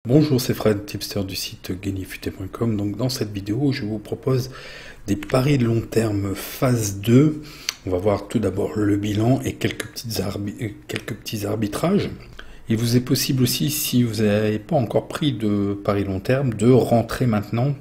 Bonjour, c'est Fred, tipster du site gagnerfuté.com. Donc dans cette vidéo, je vous propose des paris de long terme phase 2. On va voir tout d'abord le bilan et quelques petits arbitrages. Il vous est possible aussi, si vous n'avez pas encore pris de paris long terme, de rentrer maintenant,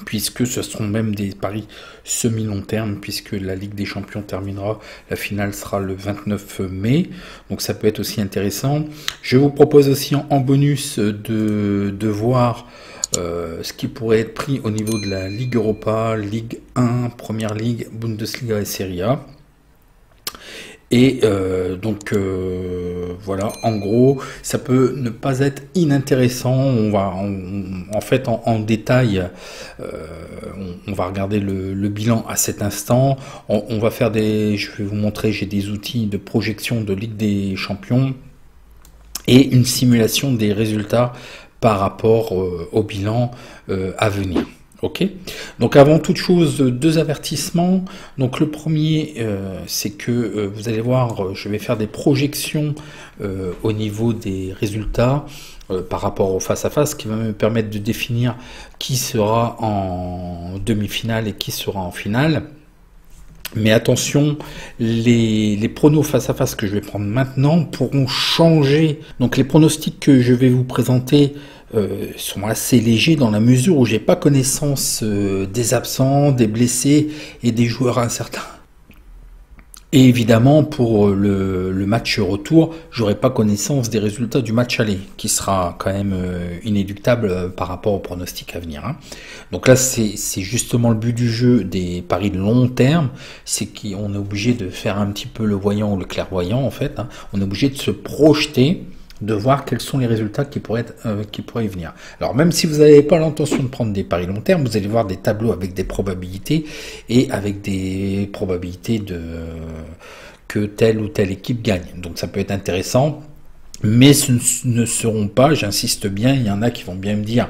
puisque ce seront même des paris semi-long terme, puisque la Ligue des Champions terminera, la finale sera le 29 mai, donc ça peut être aussi intéressant. Je vous propose aussi en bonus de voir ce qui pourrait être pris au niveau de la Ligue Europa, Ligue 1, Première Ligue, Bundesliga et Serie A. Et voilà, en gros, ça peut ne pas être inintéressant. On va en fait en détail, on va regarder le bilan à cet instant. On va faire je vais vous montrer, j'ai des outils de projection de Ligue des Champions et une simulation des résultats par rapport au bilan à venir. Ok. Donc avant toute chose, deux avertissements. Donc le premier, c'est que vous allez voir, je vais faire des projections au niveau des résultats par rapport au face-à-face, qui va me permettre de définir qui sera en demi-finale et qui sera en finale. Mais attention, les pronos face-à-face que je vais prendre maintenant pourront changer. Donc les pronostics que je vais vous présenter sont assez légers dans la mesure où j'ai pas connaissance des absents, des blessés et des joueurs incertains. Et évidemment, pour le match retour, j'aurai pas connaissance des résultats du match aller, qui sera quand même inéluctable par rapport au pronostic à venir. Hein. Donc là, c'est justement le but du jeu des paris de long terme, c'est qu'on est obligé de faire un petit peu le voyant ou le clairvoyant en fait. Hein. On est obligé de se projeter, de voir quels sont les résultats qui pourraient y venir. Alors même si vous n'avez pas l'intention de prendre des paris long terme, vous allez voir des tableaux avec des probabilités et avec des probabilités que telle ou telle équipe gagne. Donc ça peut être intéressant, mais ce ne seront pas, j'insiste bien, il y en a qui vont bien me dire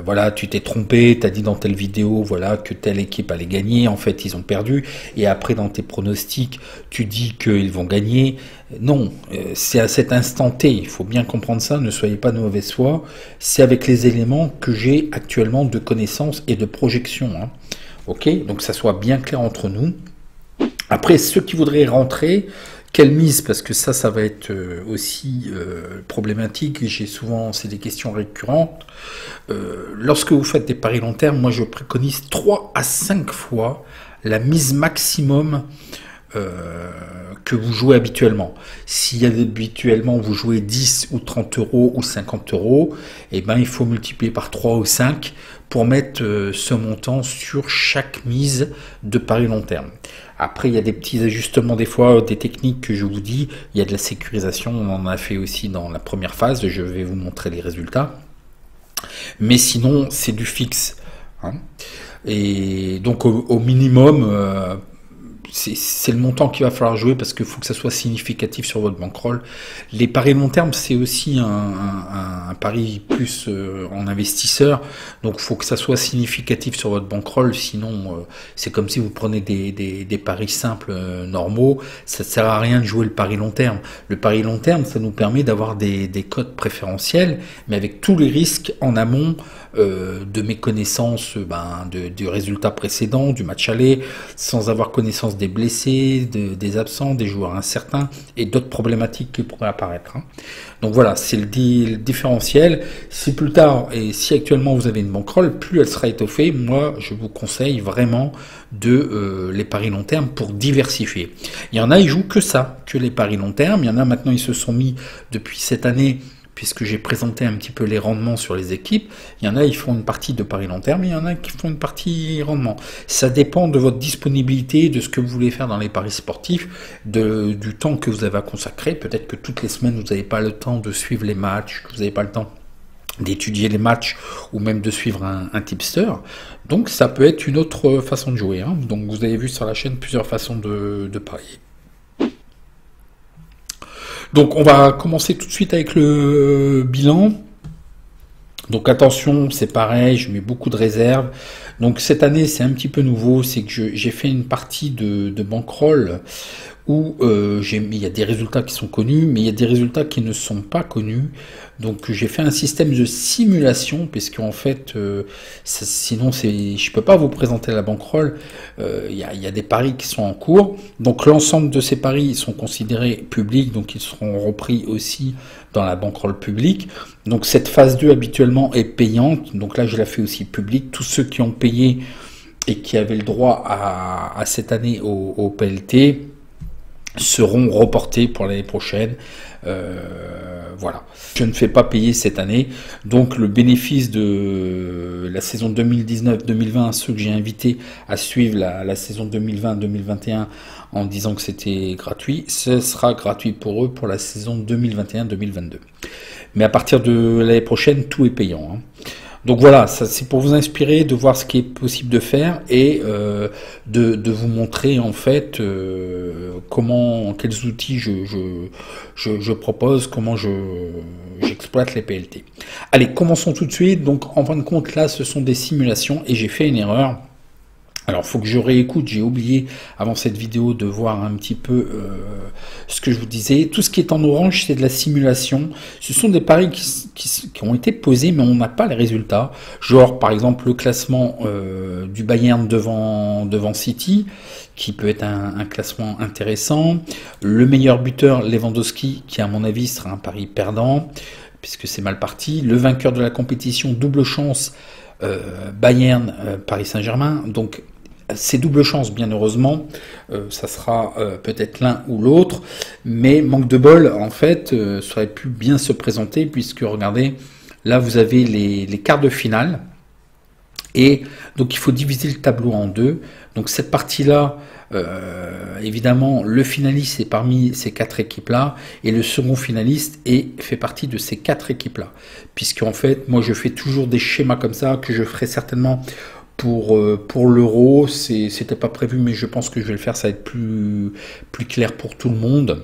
voilà, tu t'es trompé, t'as dit dans telle vidéo voilà que telle équipe allait gagner, en fait ils ont perdu, et après dans tes pronostics tu dis qu'ils vont gagner. Non, c'est à cet instant T, il faut bien comprendre ça, ne soyez pas de mauvaise foi, c'est avec les éléments que j'ai actuellement de connaissances et de projection. Hein. Ok, donc ça soit bien clair entre nous. Après, ceux qui voudraient rentrer, quelle mise? Parce que ça va être aussi problématique. J'ai souvent, c'est des questions récurrentes. Lorsque vous faites des paris long terme, moi je préconise 3 à 5 fois la mise maximum que vous jouez habituellement. Si habituellement vous jouez 10 ou 30 euros ou 50 euros, eh ben, il faut multiplier par 3 ou 5 pour mettre ce montant sur chaque mise de pari long terme. Après, il y a des petits ajustements des fois, des techniques que je vous dis. Il y a de la sécurisation, on en a fait aussi dans la première phase. Je vais vous montrer les résultats. Mais sinon, c'est du fixe. Hein. Et donc, au minimum, c'est le montant qu'il va falloir jouer parce qu'il faut que ça soit significatif sur votre bankroll. Les paris long terme, c'est aussi un pari plus en investisseur, donc il faut que ça soit significatif sur votre bankroll, sinon c'est comme si vous prenez des paris simples normaux, ça ne sert à rien de jouer le pari long terme. Le pari long terme, ça nous permet d'avoir des cotes préférentielles, mais avec tous les risques en amont de mes connaissances du résultat précédent, du match aller, sans avoir connaissance des blessés, des absents, des joueurs incertains et d'autres problématiques qui pourraient apparaître. Hein. Donc voilà, c'est le différentiel. Si plus tard, et si actuellement vous avez une bankroll, plus elle sera étoffée, moi je vous conseille vraiment de les paris long terme pour diversifier. Il y en a, ils jouent que ça, que les paris long terme. Il y en a maintenant, ils se sont mis depuis cette année, puisque j'ai présenté un petit peu les rendements sur les équipes. Il y en a, ils font une partie de paris long terme, il y en a qui font une partie rendement. Ça dépend de votre disponibilité, de ce que vous voulez faire dans les paris sportifs, du temps que vous avez à consacrer. Peut-être que toutes les semaines, vous n'avez pas le temps de suivre les matchs, que vous n'avez pas le temps d'étudier les matchs ou même de suivre un tipster. Donc ça peut être une autre façon de jouer. Hein. Donc vous avez vu sur la chaîne plusieurs façons de parier. Donc on va commencer tout de suite avec le bilan. Donc attention, c'est pareil, je mets beaucoup de réserves. Donc cette année, c'est un petit peu nouveau, c'est que j'ai fait une partie de bankroll où il y a des résultats qui sont connus, mais il y a des résultats qui ne sont pas connus. Donc j'ai fait un système de simulation, puisque en fait, sinon je peux pas vous présenter la bankroll. Il y a des paris qui sont en cours. Donc l'ensemble de ces paris sont considérés publics, donc ils seront repris aussi dans la bankroll publique. Donc cette phase 2 habituellement est payante, donc là je la fais aussi publique. Tous ceux qui ont payé et qui avaient le droit à cette année au PLT seront reportés pour l'année prochaine. Voilà. Je ne fais pas payer cette année, donc le bénéfice de la saison 2019-2020, ceux que j'ai invités à suivre la saison 2020-2021 en disant que c'était gratuit, ce sera gratuit pour eux pour la saison 2021-2022. Mais à partir de l'année prochaine, tout est payant, hein. Donc voilà, c'est pour vous inspirer de voir ce qui est possible de faire et de vous montrer en fait quels outils je propose, comment j'exploite les PLT. Allez, commençons tout de suite. Donc en fin de compte, là, ce sont des simulations et j'ai fait une erreur. Alors, faut que je réécoute, j'ai oublié avant cette vidéo de voir un petit peu ce que je vous disais. Tout ce qui est en orange, c'est de la simulation. Ce sont des paris qui ont été posés, mais on n'a pas les résultats. Genre, par exemple, le classement du Bayern devant City, qui peut être un classement intéressant. Le meilleur buteur, Lewandowski, qui à mon avis sera un pari perdant, puisque c'est mal parti. Le vainqueur de la compétition, double chance, Bayern, Paris Saint-Germain. Donc c'est double chance, bien heureusement, ça sera peut-être l'un ou l'autre, mais manque de bol, en fait, ça aurait pu bien se présenter, puisque regardez, là vous avez les quarts de finale, et donc il faut diviser le tableau en deux. Donc cette partie-là, évidemment, le finaliste est parmi ces quatre équipes-là, et le second finaliste fait partie de ces quatre équipes-là. Puisqu'en fait, moi je fais toujours des schémas comme ça, que je ferai certainement pour l'euro. C'était pas prévu, mais je pense que je vais le faire, ça va être plus clair pour tout le monde.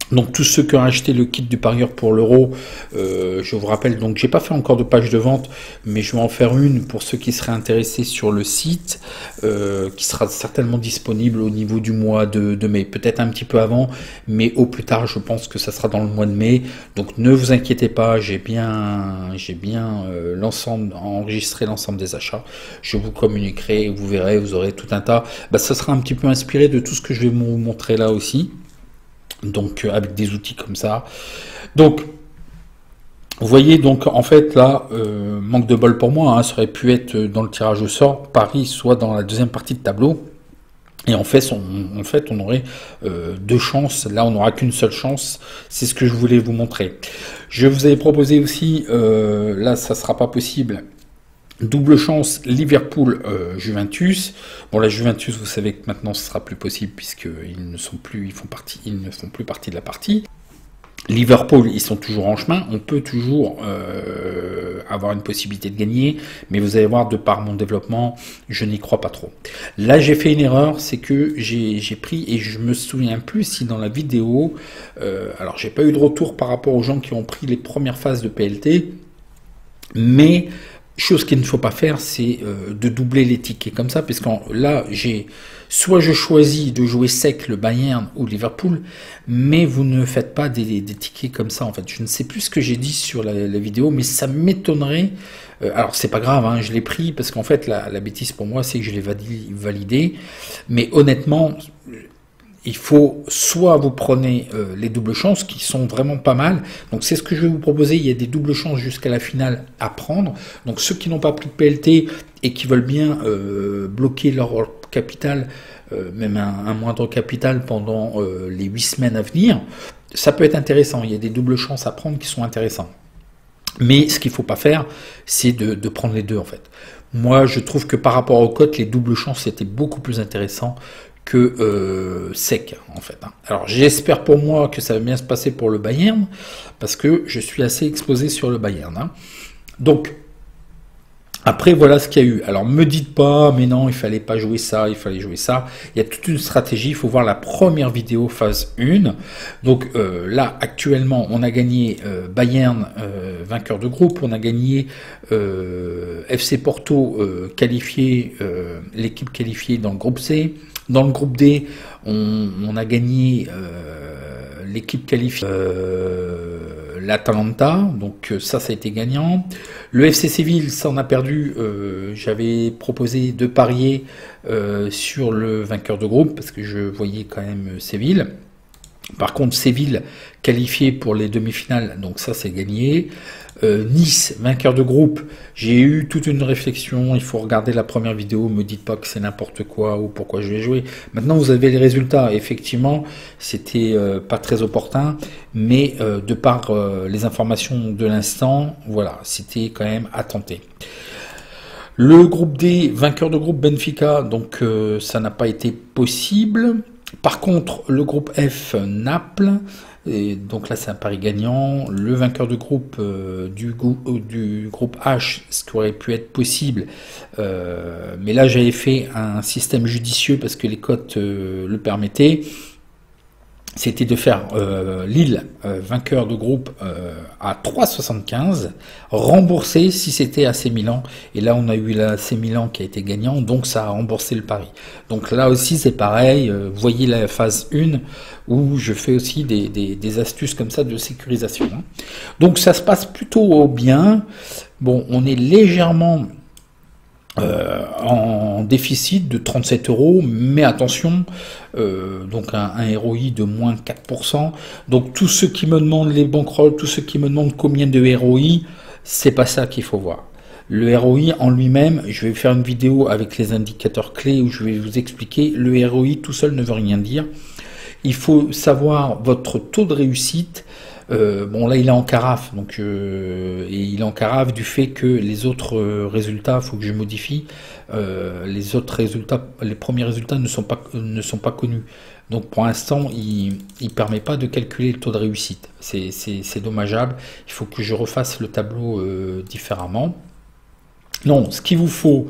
Donc tous ceux qui ont acheté le kit du parieur pour l'euro, je vous rappelle, donc j'ai pas fait encore de page de vente, mais je vais en faire une pour ceux qui seraient intéressés sur le site, qui sera certainement disponible au niveau du mois de mai, peut-être un petit peu avant, mais au plus tard, je pense que ça sera dans le mois de mai. Donc ne vous inquiétez pas, j'ai bien enregistré l'ensemble des achats. Je vous communiquerai, vous verrez, vous aurez tout un tas. Ça sera un petit peu inspiré de tout ce que je vais vous montrer là aussi. Donc avec des outils comme ça. Donc vous voyez, donc en fait là, manque de bol pour moi, hein, ça aurait pu être dans le tirage au sort, Paris soit dans la deuxième partie de tableau. Et en fait, on aurait deux chances. Là, on n'aura qu'une seule chance. C'est ce que je voulais vous montrer. Je vous avais proposé aussi, là, ça sera pas possible. Double chance Liverpool Juventus. Bon, la Juventus, vous savez que maintenant ce sera plus possible puisqu'ils ne sont plus, ils ne font plus partie de la partie. Liverpool, ils sont toujours en chemin. On peut toujours avoir une possibilité de gagner, mais vous allez voir, de par mon développement, je n'y crois pas trop. Là, j'ai fait une erreur, c'est que j'ai pris, et je me souviens plus si dans la vidéo, alors j'ai pas eu de retour par rapport aux gens qui ont pris les premières phases de PLT, mais chose qu'il ne faut pas faire, c'est de doubler les tickets comme ça, parce que là, soit je choisis de jouer sec le Bayern ou Liverpool, mais vous ne faites pas des tickets comme ça, en fait. Je ne sais plus ce que j'ai dit sur la vidéo, mais ça m'étonnerait. Alors, c'est pas grave, hein, je l'ai pris, parce qu'en fait, la bêtise pour moi, c'est que je l'ai validé, mais honnêtement, il faut soit vous prenez les doubles chances qui sont vraiment pas mal. Donc c'est ce que je vais vous proposer. Il y a des doubles chances jusqu'à la finale à prendre. Donc ceux qui n'ont pas pris de PLT et qui veulent bien bloquer leur capital, même un moindre capital pendant les 8 semaines à venir, ça peut être intéressant. Il y a des doubles chances à prendre qui sont intéressants. Mais ce qu'il ne faut pas faire, c'est de prendre les deux en fait. Moi je trouve que par rapport aux cotes, les doubles chances c'était beaucoup plus intéressant que sec en fait. Alors j'espère pour moi que ça va bien se passer pour le Bayern, parce que je suis assez exposé sur le Bayern. Donc Après, voilà ce qu'il y a eu. Alors, me dites pas, mais non, il fallait pas jouer ça, il fallait jouer ça. Il y a toute une stratégie. Il faut voir la première vidéo phase 1. Donc là, actuellement, on a gagné Bayern, vainqueur de groupe. On a gagné FC Porto, qualifié, l'équipe qualifiée dans le groupe C. Dans le groupe D, on a gagné l'équipe qualifiée. L'Atalanta, donc ça a été gagnant. Le FC Séville, ça on a perdu. J'avais proposé de parier sur le vainqueur de groupe parce que je voyais quand même Séville. Par contre, Séville qualifié pour les demi-finales, donc ça c'est gagné. Nice, vainqueur de groupe, j'ai eu toute une réflexion, il faut regarder la première vidéo, me dites pas que c'est n'importe quoi ou pourquoi je vais jouer. Maintenant vous avez les résultats, effectivement c'était pas très opportun, mais de par les informations de l'instant, voilà, c'était quand même à tenter. Le groupe D, vainqueur de groupe Benfica, donc ça n'a pas été possible. Par contre, le groupe F, Naples, et donc là c'est un pari gagnant. Le vainqueur de groupe du groupe H, ce qui aurait pu être possible, mais là j'avais fait un système judicieux parce que les cotes le permettaient. C'était de faire Lille, vainqueur de groupe, à 3,75, remboursé si c'était AC Milan. Et là, on a eu l'AC Milan qui a été gagnant, donc ça a remboursé le pari. Donc là aussi, c'est pareil. Vous voyez la phase 1, où je fais aussi des astuces comme ça de sécurisation. Donc ça se passe plutôt bien. Bon, on est légèrement en déficit de 37 €, mais attention, donc un ROI de moins 4%. Donc tous ceux qui me demandent les bankrolls, tous ceux qui me demandent combien de ROI, c'est pas ça qu'il faut voir. Le ROI en lui-même, je vais faire une vidéo avec les indicateurs clés où je vais vous expliquer, le ROI tout seul ne veut rien dire. Il faut savoir votre taux de réussite. Bon là il est en carafe, donc et il est en carafe du fait que les autres résultats, faut que je modifie. Les autres résultats, les premiers résultats ne sont pas connus. Donc pour l'instant, il permet pas de calculer le taux de réussite. C'est dommageable. Il faut que je refasse le tableau différemment. Non, ce qu'il vous faut,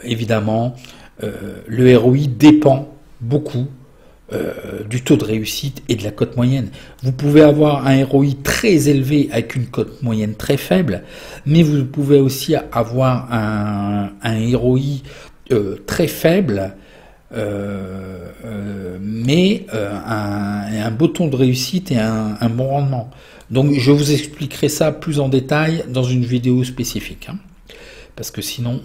évidemment, le ROI dépend beaucoup du taux de réussite et de la cote moyenne. Vous pouvez avoir un ROI très élevé avec une cote moyenne très faible, mais vous pouvez aussi avoir un ROI très faible, mais un beau taux de réussite et un bon rendement. Donc je vous expliquerai ça plus en détail dans une vidéo spécifique, hein. Parce que sinon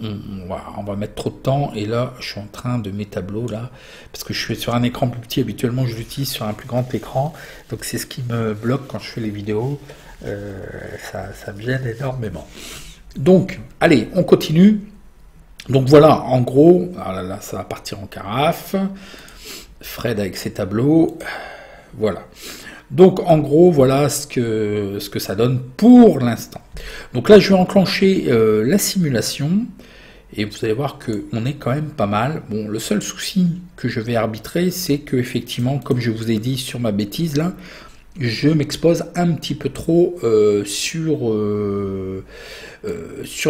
on va mettre trop de temps, et là je suis en train de mes tableaux là, parce que je suis sur un écran plus petit, habituellement je l'utilise sur un plus grand écran, donc c'est ce qui me bloque quand je fais les vidéos, ça me gêne énormément. Donc allez, on continue. Donc voilà, en gros, ah là, ça va partir en carafe, Fred avec ses tableaux, voilà. Donc en gros, voilà ce que ça donne pour l'instant. Donc là, je vais enclencher la simulation, et vous allez voir qu'on est quand même pas mal. Bon, le seul souci que je vais arbitrer, c'est que effectivement, comme je vous ai dit sur ma bêtise là, je m'expose un petit peu trop sur le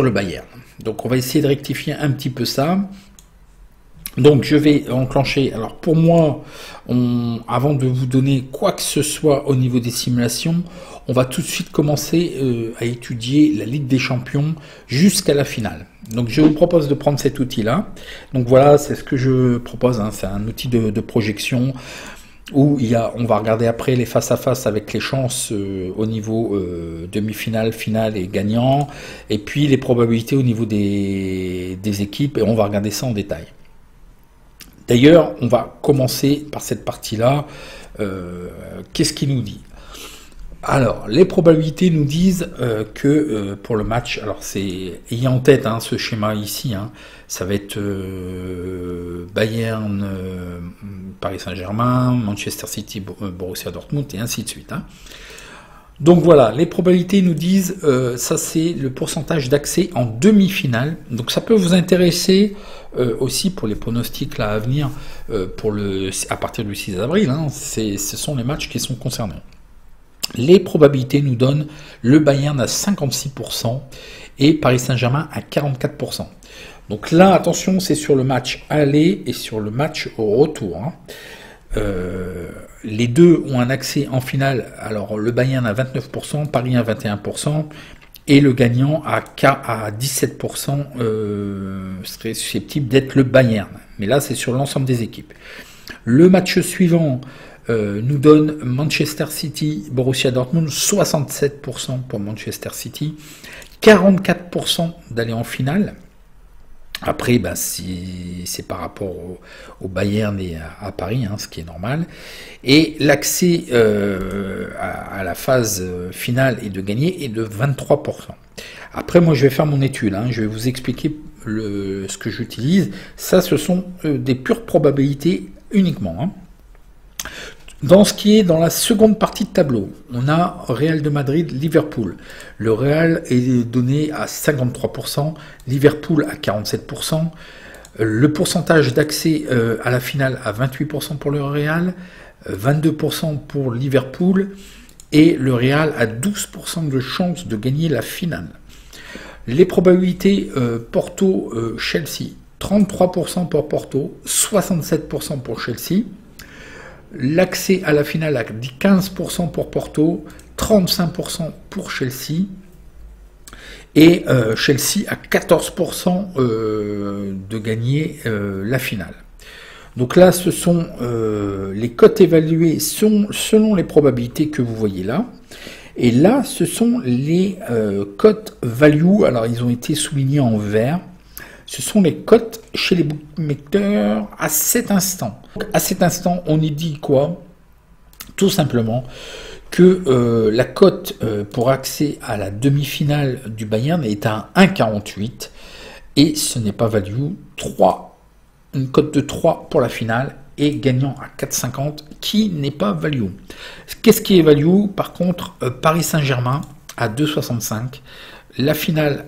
Bayern. Donc on va essayer de rectifier un petit peu ça. Donc je vais enclencher, alors pour moi, avant de vous donner quoi que ce soit au niveau des simulations, on va tout de suite commencer à étudier la Ligue des Champions jusqu'à la finale. Donc je vous propose de prendre cet outil-là. Donc voilà, c'est ce que je propose, hein. C'est un outil de projection où on va regarder après les face-à-face avec les chances au niveau demi-finale, finale et gagnant, et puis les probabilités au niveau des équipes, et on va regarder ça en détail. D'ailleurs, on va commencer par cette partie-là. Qu'est-ce qu'il nous dit? Alors, les probabilités nous disent que pour le match, alors c'est, ayez en tête hein, ce schéma ici, hein, ça va être Bayern, Paris Saint-Germain, Manchester City, Borussia Dortmund, et ainsi de suite, hein. Donc voilà, les probabilités nous disent, ça c'est le pourcentage d'accès en demi-finale. Donc ça peut vous intéresser aussi pour les pronostics là à venir, à partir du 6 avril, hein, ce sont les matchs qui sont concernés. Les probabilités nous donnent le Bayern à 56% et Paris Saint-Germain à 44%. Donc là, attention, c'est sur le match aller et sur le match au retour, hein. Les deux ont un accès en finale. Alors le Bayern à 29%, Paris à 21%, et le gagnant à 17% serait susceptible d'être le Bayern. Mais là, c'est sur l'ensemble des équipes. Le match suivant nous donne Manchester City, Borussia Dortmund, 67% pour Manchester City, 44% d'aller en finale. Après, ben, c'est par rapport au Bayern et à Paris, hein, ce qui est normal. Et l'accès à la phase finale et de gagner est de 23%. Après, moi, je vais faire mon étude. Hein, je vais vous expliquer ce que j'utilise. Ça, ce sont des pures probabilités uniquement. Hein. Dans ce qui est dans la seconde partie de tableau, on a Real de Madrid, Liverpool. Le Real est donné à 53%, Liverpool à 47%. Le pourcentage d'accès à la finale à 28% pour le Real, 22% pour Liverpool et le Real a 12% de chance de gagner la finale. Les probabilités Porto-Chelsea, 33% pour Porto, 67% pour Chelsea. L'accès à la finale à 15% pour Porto, 35% pour Chelsea, et Chelsea à 14% de gagner la finale. Donc là, ce sont les cotes évaluées selon les probabilités que vous voyez là. Et là, ce sont les cotes value. Alors, ils ont été soulignés en vert. Ce sont les cotes chez les bookmakers à cet instant. À cet instant, on y dit quoi? Tout simplement que la cote pour accès à la demi-finale du Bayern est à 1,48 et ce n'est pas value. 3, une cote de 3 pour la finale et gagnant à 4,50 qui n'est pas value. Qu'est-ce qui est value? Par contre, Paris Saint-Germain à 2,65. La finale,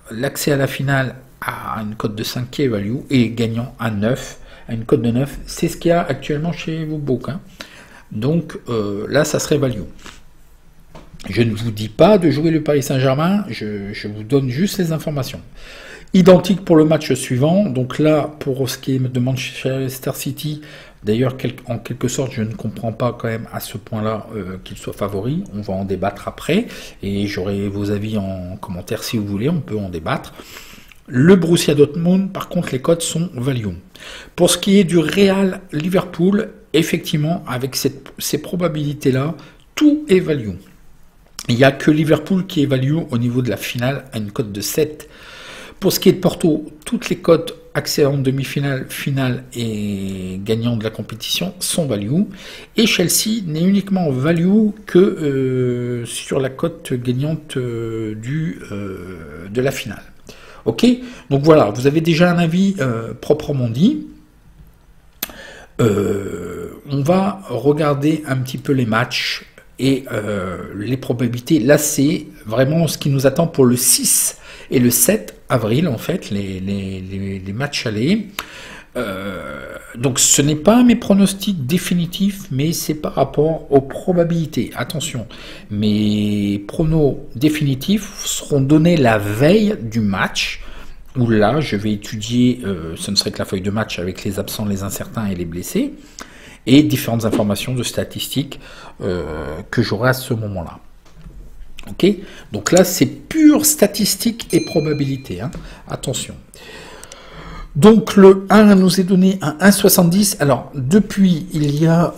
l'accès à la finale à une cote de 5 qui est value et gagnant à 9, à une cote de 9. C'est ce qu'il y a actuellement chez vos books. Hein. Donc là, ça serait value. Je ne vous dis pas de jouer le Paris Saint-Germain, je vous donne juste les informations. Identique pour le match suivant. Donc là, pour ce qui est de Manchester City, d'ailleurs, en quelque sorte, je ne comprends pas quand même à ce point-là qu'il soit favori. On va en débattre après et j'aurai vos avis en commentaire si vous voulez, on peut en débattre. Le Borussia Dortmund, par contre, les cotes sont value. Pour ce qui est du Real Liverpool, effectivement, avec ces probabilités-là, tout est value. Il n'y a que Liverpool qui est value au niveau de la finale à une cote de 7. Pour ce qui est de Porto, toutes les cotes accès en demi-finale, finale et gagnant de la compétition sont value. Et Chelsea n'est uniquement value que sur la cote gagnante de la finale. Ok, donc voilà, vous avez déjà un avis proprement dit. On va regarder un petit peu les matchs et les probabilités. Là, c'est vraiment ce qui nous attend pour le 6 et le 7 avril, en fait, les matchs allés. Donc ce n'est pas mes pronostics définitifs, mais c'est par rapport aux probabilités. Attention, mes pronos définitifs seront donnés la veille du match, où là je vais étudier, ce ne serait que la feuille de match avec les absents, les incertains et les blessés, et différentes informations de statistiques que j'aurai à ce moment-là. Ok, donc là c'est pure statistique et probabilité, hein. Attention. Donc le 1 nous est donné à 1,70. Alors depuis il y a,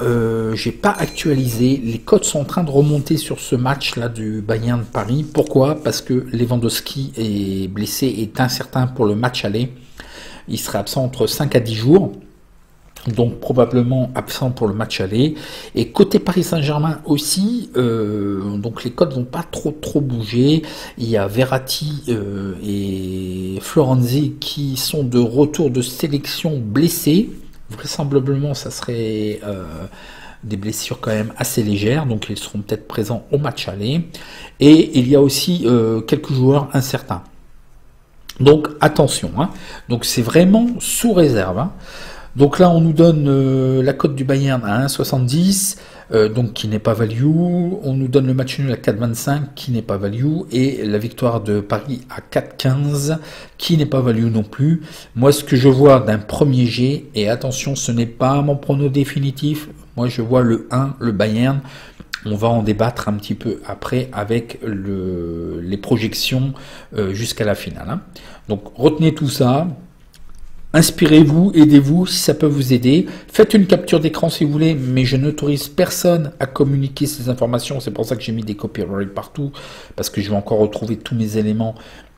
j'ai pas actualisé, les cotes sont en train de remonter sur ce match là du Bayern Paris. Pourquoi? Parce que Lewandowski est blessé, est incertain pour le match aller. Il serait absent entre 5 à 10 jours. Donc probablement absent pour le match aller. Et côté Paris Saint-Germain aussi, donc les cotes vont pas trop bouger. Il y a Verratti et Florenzi qui sont de retour de sélection blessés. Vraisemblablement, ça serait des blessures quand même assez légères, donc ils seront peut-être présents au match aller. Et il y a aussi quelques joueurs incertains. Donc attention, hein. Donc c'est vraiment sous réserve, hein. Donc là, on nous donne la cote du Bayern à 1,70, donc qui n'est pas value. On nous donne le match nul à 4,25 qui n'est pas value, et la victoire de Paris à 4,15 qui n'est pas value non plus. Moi, ce que je vois d'un premier jet, et attention, ce n'est pas mon prono définitif, moi je vois le 1, le Bayern. On va en débattre un petit peu après avec les projections jusqu'à la finale, hein. Donc retenez tout ça. Inspirez-vous, aidez-vous si ça peut vous aider. Faites une capture d'écran si vous voulez, mais je n'autorise personne à communiquer ces informations. C'est pour ça que j'ai mis des copyrights partout, parce que je vais encore retrouver tous mes éléments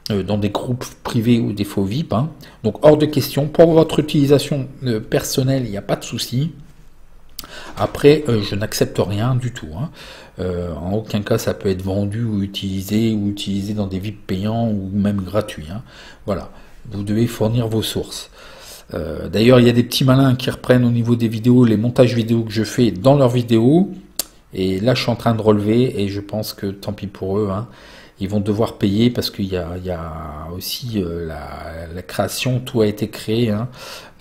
dans des groupes privés ou des faux VIP, hein. Donc hors de question. Pour votre utilisation personnelle, il n'y a pas de souci. Après, je n'accepte rien du tout, hein. En aucun cas, ça peut être vendu ou utilisé dans des VIP payants ou même gratuits, hein. Voilà. Vous devez fournir vos sources. D'ailleurs, il y a des petits malins qui reprennent au niveau des vidéos, les montages vidéo que je fais dans leurs vidéos. Et là, je suis en train de relever, et je pense que tant pis pour eux, hein, ils vont devoir payer, parce qu'il y a aussi la création, tout a été créé, hein.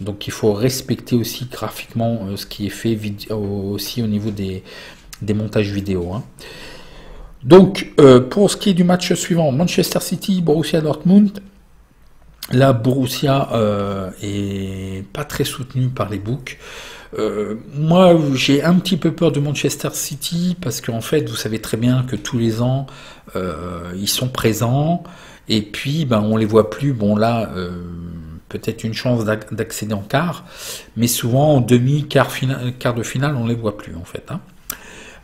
Donc il faut respecter aussi graphiquement ce qui est fait aussi au niveau des montages vidéo, hein. Donc, pour ce qui est du match suivant, Manchester City, Borussia Dortmund. Là, Borussia est pas très soutenu par les books. Moi, j'ai un petit peu peur de Manchester City, parce qu'en fait, vous savez très bien que tous les ans, ils sont présents, et puis ben, on les voit plus. Bon là, peut-être une chance d'accéder en quart, mais souvent en demi, quart de finale, on les voit plus en fait, hein.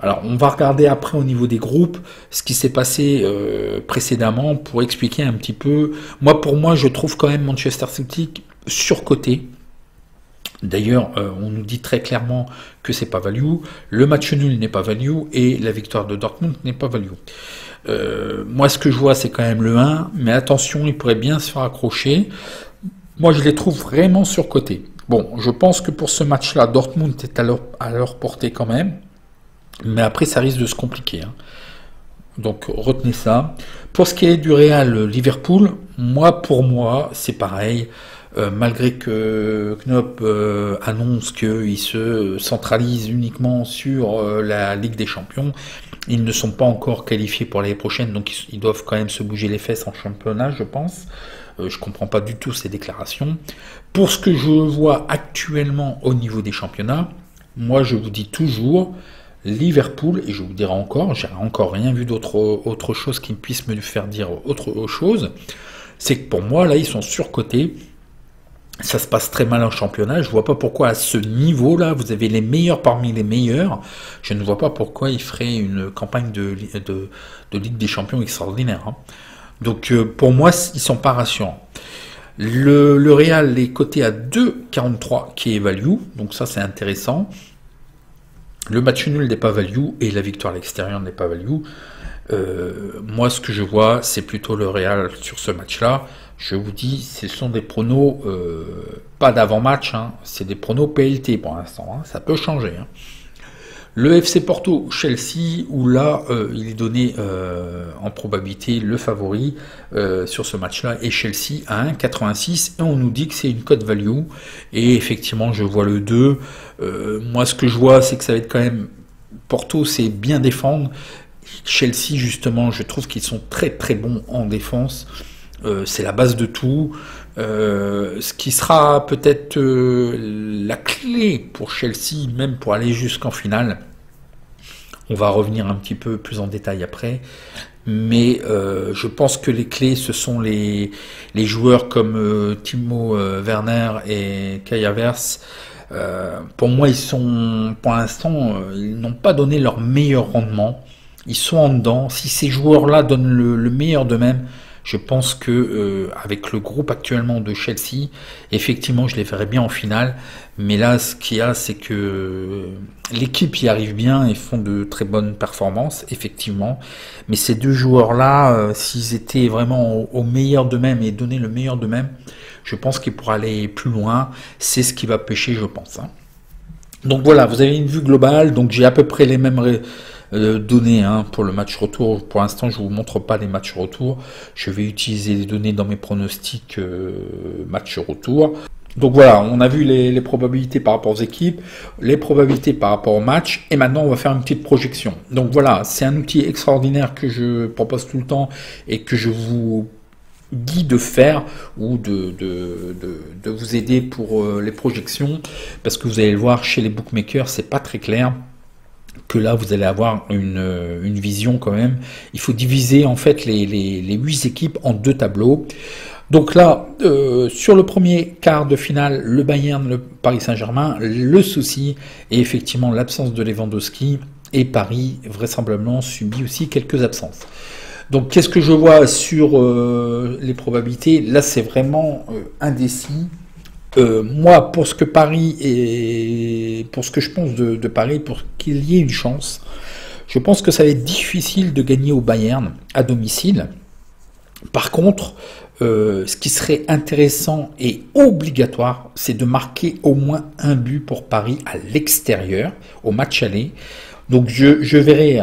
Alors, on va regarder après au niveau des groupes ce qui s'est passé précédemment pour expliquer un petit peu. Pour moi, je trouve quand même Manchester City surcoté. D'ailleurs, on nous dit très clairement que c'est pas value. Le match nul n'est pas value et la victoire de Dortmund n'est pas value. Moi, ce que je vois, c'est quand même le 1, mais attention, il pourrait bien se faire accrocher. Moi, je les trouve vraiment surcotés. Bon, je pense que pour ce match-là, Dortmund est à leur portée quand même. Mais après, ça risque de se compliquer, hein. Donc, retenez ça. Pour ce qui est du Real Liverpool, pour moi, c'est pareil. Malgré que Knopp annonce qu'il se centralise uniquement sur la Ligue des Champions, ils ne sont pas encore qualifiés pour l'année prochaine, donc ils doivent quand même se bouger les fesses en championnat, je pense. Je comprends pas du tout ces déclarations. Pour ce que je vois actuellement au niveau des championnats, moi, je vous dis toujours... Liverpool, et je vous dirai encore, j'ai encore rien vu autre chose qui puisse me faire dire autre chose, c'est que pour moi, là, ils sont surcotés. Ça se passe très mal en championnat. Je vois pas pourquoi à ce niveau-là, vous avez les meilleurs parmi les meilleurs. Je ne vois pas pourquoi ils feraient une campagne de Ligue des Champions extraordinaire, hein. Donc pour moi, ils sont pas rassurants. Le Real est coté à 2,43 qui est value, donc ça c'est intéressant. Le match nul n'est pas value et la victoire à l'extérieur n'est pas value. Moi, ce que je vois, c'est plutôt le Real sur ce match-là. Je vous dis, ce sont des pronos, pas d'avant-match, hein, c'est des pronos PLT pour l'instant, hein, ça peut changer, hein. Le FC Porto, Chelsea, où là, il est donné en probabilité le favori sur ce match-là, et Chelsea à 1,86, et on nous dit que c'est une cote value, et effectivement, je vois le 2. Moi, ce que je vois, c'est que ça va être quand même... Porto, c'est bien défendre. Chelsea, justement, je trouve qu'ils sont très très bons en défense. C'est la base de tout. Ce qui sera peut-être la clé pour Chelsea, même pour aller jusqu'en finale. On va revenir un petit peu plus en détail après. Mais je pense que les clés, ce sont les joueurs comme Timo Werner et Kai Havertz. Pour moi, ils sont, pour l'instant, ils n'ont pas donné leur meilleur rendement. Ils sont en dedans. Si ces joueurs-là donnent le meilleur d'eux-mêmes, je pense que avec le groupe actuellement de Chelsea, effectivement, je les ferais bien en finale. Mais là, ce qu'il y a, c'est que l'équipe y arrive bien et font de très bonnes performances, effectivement. Mais ces deux joueurs-là, s'ils étaient vraiment au meilleur d'eux-mêmes et donnaient le meilleur d'eux-mêmes, je pense qu'ils pourraient aller plus loin. C'est ce qui va pêcher, je pense, hein. Donc voilà, vous avez une vue globale. Donc j'ai à peu près les mêmes données, hein, pour le match retour. Pour l'instant, je vous montre pas les matchs retour. Je vais utiliser les données dans mes pronostics match retour. Donc voilà, on a vu les probabilités par rapport aux équipes, les probabilités par rapport au match, et maintenant on va faire une petite projection. Donc voilà, c'est un outil extraordinaire que je propose tout le temps et que je vous dis de faire ou de vous aider pour les projections, parce que vous allez le voir chez les bookmakers, c'est pas très clair. Que là vous allez avoir une vision quand même. Il faut diviser en fait les 8 équipes en 2 tableaux. Donc là, sur le premier quart de finale, le Bayern, le Paris Saint-Germain, le souci est effectivement l'absence de Lewandowski et Paris vraisemblablement subit aussi quelques absences. Donc qu'est-ce que je vois sur les probabilités? Là c'est vraiment indécis. Moi, pour ce que Paris et pour ce que je pense de Paris, pour qu'il y ait une chance, je pense que ça va être difficile de gagner au Bayern à domicile. Par contre, ce qui serait intéressant et obligatoire, c'est de marquer au moins un but pour Paris à l'extérieur, au match aller. Donc je verrai,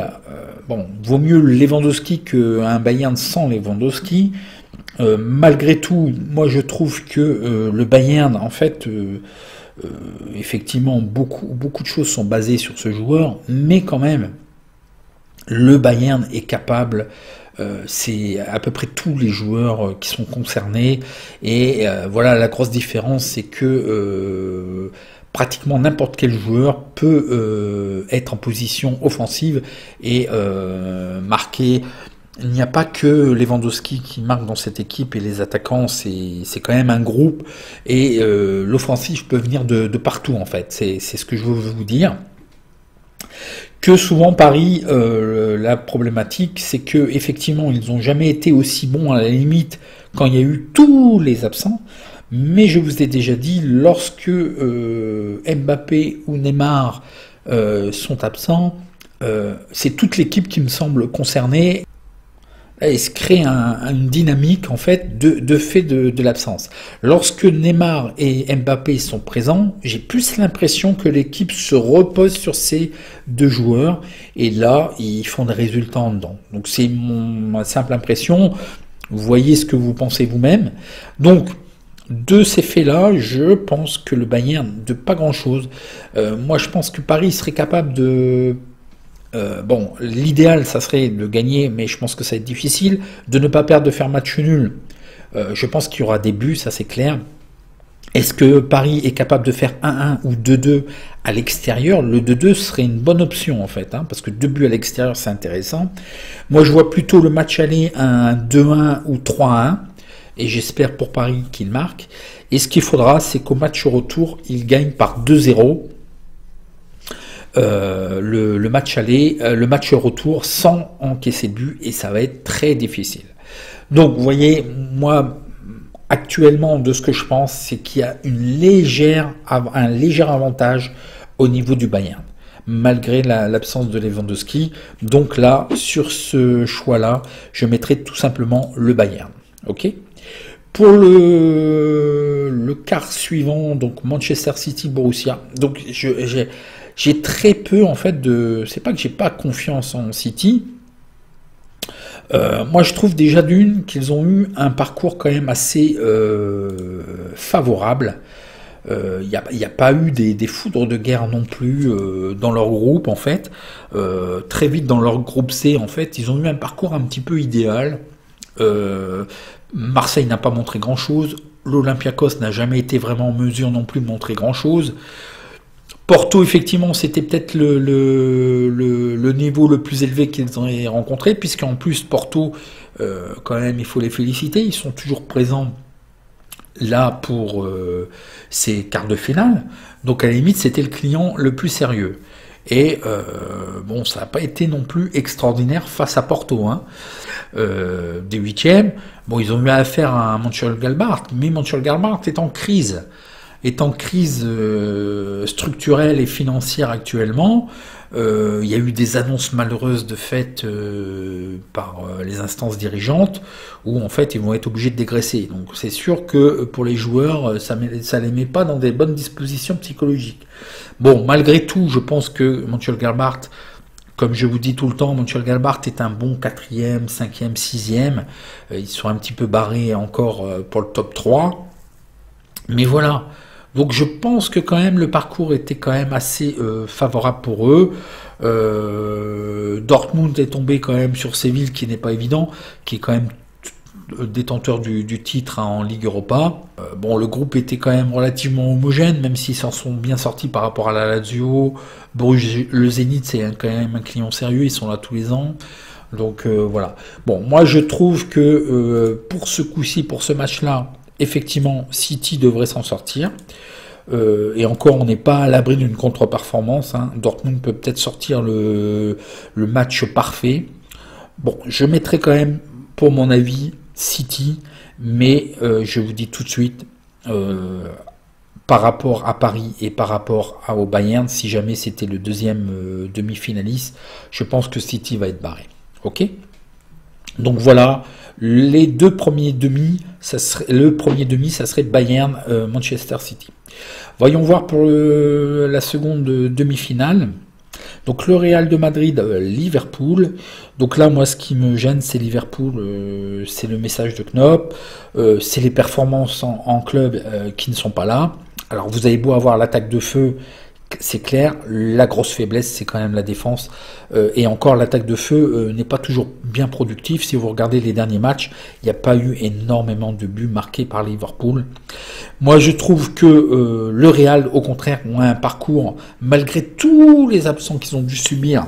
bon, vaut mieux Lewandowski qu'un Bayern sans Lewandowski. Malgré tout, moi je trouve que le Bayern, en fait, effectivement, beaucoup de choses sont basées sur ce joueur, mais quand même, le Bayern est capable, c'est à peu près tous les joueurs qui sont concernés, et voilà, la grosse différence, c'est que pratiquement n'importe quel joueur peut être en position offensive et marquer. Il n'y a pas que Lewandowski qui marque dans cette équipe et les attaquants, c'est quand même un groupe et l'offensif peut venir de partout en fait. C'est ce que je veux vous dire. Que souvent Paris, la problématique, c'est que effectivement ils n'ont jamais été aussi bons à la limite quand il y a eu tous les absents. Mais je vous ai déjà dit, lorsque Mbappé ou Neymar sont absents, c'est toute l'équipe qui me semble concernée. Il se crée une dynamique en fait de fait de l'absence. Lorsque Neymar et Mbappé sont présents, j'ai plus l'impression que l'équipe se repose sur ces 2 joueurs et là ils font des résultats en dedans. Donc c'est ma simple impression. Vous voyez ce que vous pensez vous-même. Donc de ces faits-là, je pense que le Bayern de pas grand-chose. Moi je pense que Paris serait capable de bon, l'idéal, ça serait de gagner, mais je pense que ça va être difficile. De ne pas perdre, de faire match nul. Je pense qu'il y aura des buts, ça c'est clair. Est-ce que Paris est capable de faire 1-1 ou 2-2 à l'extérieur? Le 2-2 serait une bonne option en fait, hein, parce que 2 buts à l'extérieur c'est intéressant. Moi je vois plutôt le match aller un 2-1 ou 3-1, et j'espère pour Paris qu'il marque. Et ce qu'il faudra, c'est qu'au match retour, il gagne par 2-0. Le match aller, le match retour sans encaisser de but, et ça va être très difficile. Donc vous voyez, moi actuellement de ce que je pense, c'est qu'il y a un léger avantage au niveau du Bayern, malgré l'absence de Lewandowski. Donc là, sur ce choix-là, je mettrai tout simplement le Bayern. Ok. Pour le quart suivant, donc Manchester City Borussia. Donc j'ai très peu en fait c'est pas que j'ai pas confiance en City. Moi je trouve déjà d'une qu'ils ont eu un parcours quand même assez favorable. Il n'y a pas eu des foudres de guerre non plus dans leur groupe en fait. Très vite dans leur groupe C en fait, ils ont eu un parcours un petit peu idéal. Marseille n'a pas montré grand chose. L'Olympiakos n'a jamais été vraiment en mesure non plus de montrer grand chose. Porto, effectivement, c'était peut-être le niveau le plus élevé qu'ils ont rencontré, puisqu'en plus, Porto, quand même, il faut les féliciter, ils sont toujours présents là pour ces quarts de finale. Donc, à la limite, c'était le client le plus sérieux. Et bon, ça n'a pas été non plus extraordinaire face à Porto, hein. Des 8e. Bon, ils ont eu affaire à Mönchengladbach, mais Mönchengladbach est en crise. Structurelle et financière actuellement. Il y a eu des annonces malheureuses de fait par les instances dirigeantes où en fait ils vont être obligés de dégraisser. Donc c'est sûr que pour les joueurs ça les met pas dans des bonnes dispositions psychologiques. Bon, malgré tout, je pense que Mönchengladbach, comme je vous dis tout le temps, Mönchengladbach est un bon 4e, 5e, 6e. Ils sont un petit peu barrés encore pour le top 3. Mais voilà. Donc je pense que quand même le parcours était quand même assez favorable pour eux. Dortmund est tombé quand même sur Séville, qui n'est pas évident, qui est quand même détenteur du titre, hein, en Ligue Europa. Bon, le groupe était quand même relativement homogène, même s'ils s'en sont bien sortis par rapport à la Lazio. Bruges, le Zénith, c'est quand même un client sérieux, ils sont là tous les ans. Donc voilà. Bon, moi je trouve que pour ce coup-ci, pour ce match-là, effectivement, City devrait s'en sortir. Et encore, on n'est pas à l'abri d'une contre-performance, hein. Dortmund peut peut-être sortir le match parfait. Bon, je mettrai quand même, pour mon avis, City, mais je vous dis tout de suite, par rapport à Paris et par rapport au Bayern, si jamais c'était le deuxième demi-finaliste, je pense que City va être barré. Ok? Donc voilà, les deux premiers demi, le premier demi, ça serait Bayern Manchester City. Voyons voir pour la seconde demi-finale. Donc le Real de Madrid, Liverpool. Donc là, moi, ce qui me gêne, c'est Liverpool, c'est le message de Knopp, c'est les performances en club qui ne sont pas là. Alors vous avez beau avoir l'attaque de feu, c'est clair, la grosse faiblesse, c'est quand même la défense. Et encore, l'attaque de feu n'est pas toujours bien productive. Si vous regardez les derniers matchs, il n'y a pas eu énormément de buts marqués par Liverpool. Moi, je trouve que le Real, au contraire, ont un parcours, malgré tous les absents qu'ils ont dû subir,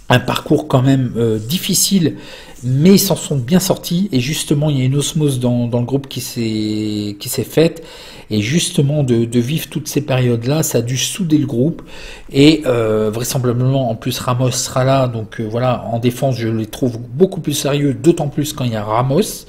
un parcours quand même difficile, mais ils s'en sont bien sortis. Et justement, il y a une osmose dans le groupe qui s'est faite. Et justement, de vivre toutes ces périodes-là, ça a dû souder le groupe. Et vraisemblablement, en plus, Ramos sera là. Donc voilà, en défense, je les trouve beaucoup plus sérieux, d'autant plus quand il y a Ramos.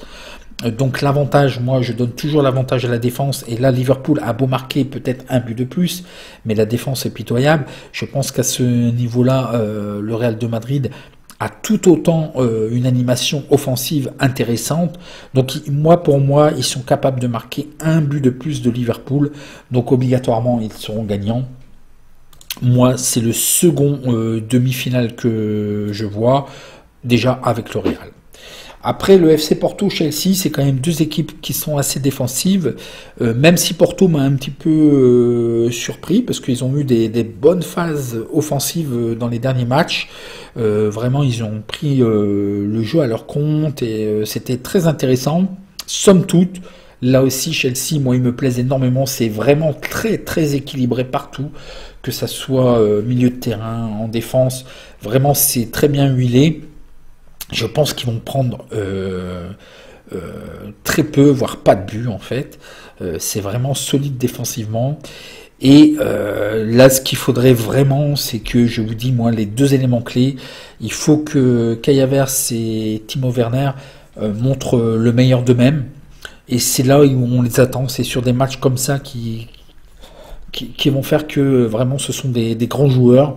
Donc l'avantage, moi je donne toujours l'avantage à la défense, et là Liverpool a beau marquer peut-être un but de plus, mais la défense est pitoyable. Je pense qu'à ce niveau-là, le Real de Madrid a tout autant une animation offensive intéressante. Donc moi, pour moi, ils sont capables de marquer un but de plus de Liverpool, donc obligatoirement ils seront gagnants. Moi, c'est le second demi-finale que je vois, déjà avec le Real. Après, le FC Porto-Chelsea, c'est quand même deux équipes qui sont assez défensives, même si Porto m'a un petit peu surpris, parce qu'ils ont eu des bonnes phases offensives dans les derniers matchs. Vraiment, ils ont pris le jeu à leur compte, et c'était très intéressant. Somme toute, là aussi, Chelsea, moi, il me plaise énormément. C'est vraiment très, très équilibré partout, que ça soit milieu de terrain, en défense. Vraiment, c'est très bien huilé. Je pense qu'ils vont prendre très peu, voire pas de but en fait. C'est vraiment solide défensivement. Et là, ce qu'il faudrait vraiment, c'est que, je vous dis, moi, les deux éléments clés, il faut que Kai Havertz et Timo Werner montrent le meilleur d'eux-mêmes. Et c'est là où on les attend. C'est sur des matchs comme ça qui vont faire que vraiment ce sont des grands joueurs.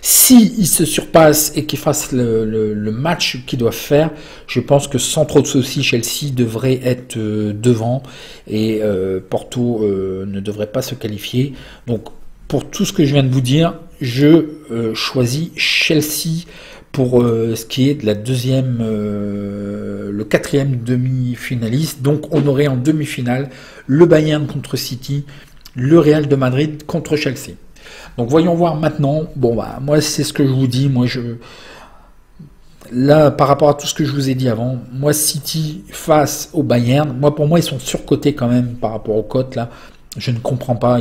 Si ils se surpassent et qu'ils fassent le match qu'ils doivent faire, je pense que sans trop de soucis, Chelsea devrait être devant, et Porto ne devrait pas se qualifier. Donc pour tout ce que je viens de vous dire, je choisis Chelsea pour ce qui est de la deuxième, le quatrième demi-finaliste. Donc on aurait en demi-finale le Bayern contre City, le Real de Madrid contre Chelsea. Donc voyons voir maintenant. Bon bah moi c'est ce que je vous dis. Moi là par rapport à tout ce que je vous ai dit avant, moi City face au Bayern, pour moi ils sont surcotés quand même par rapport aux cotes là. Je ne comprends pas.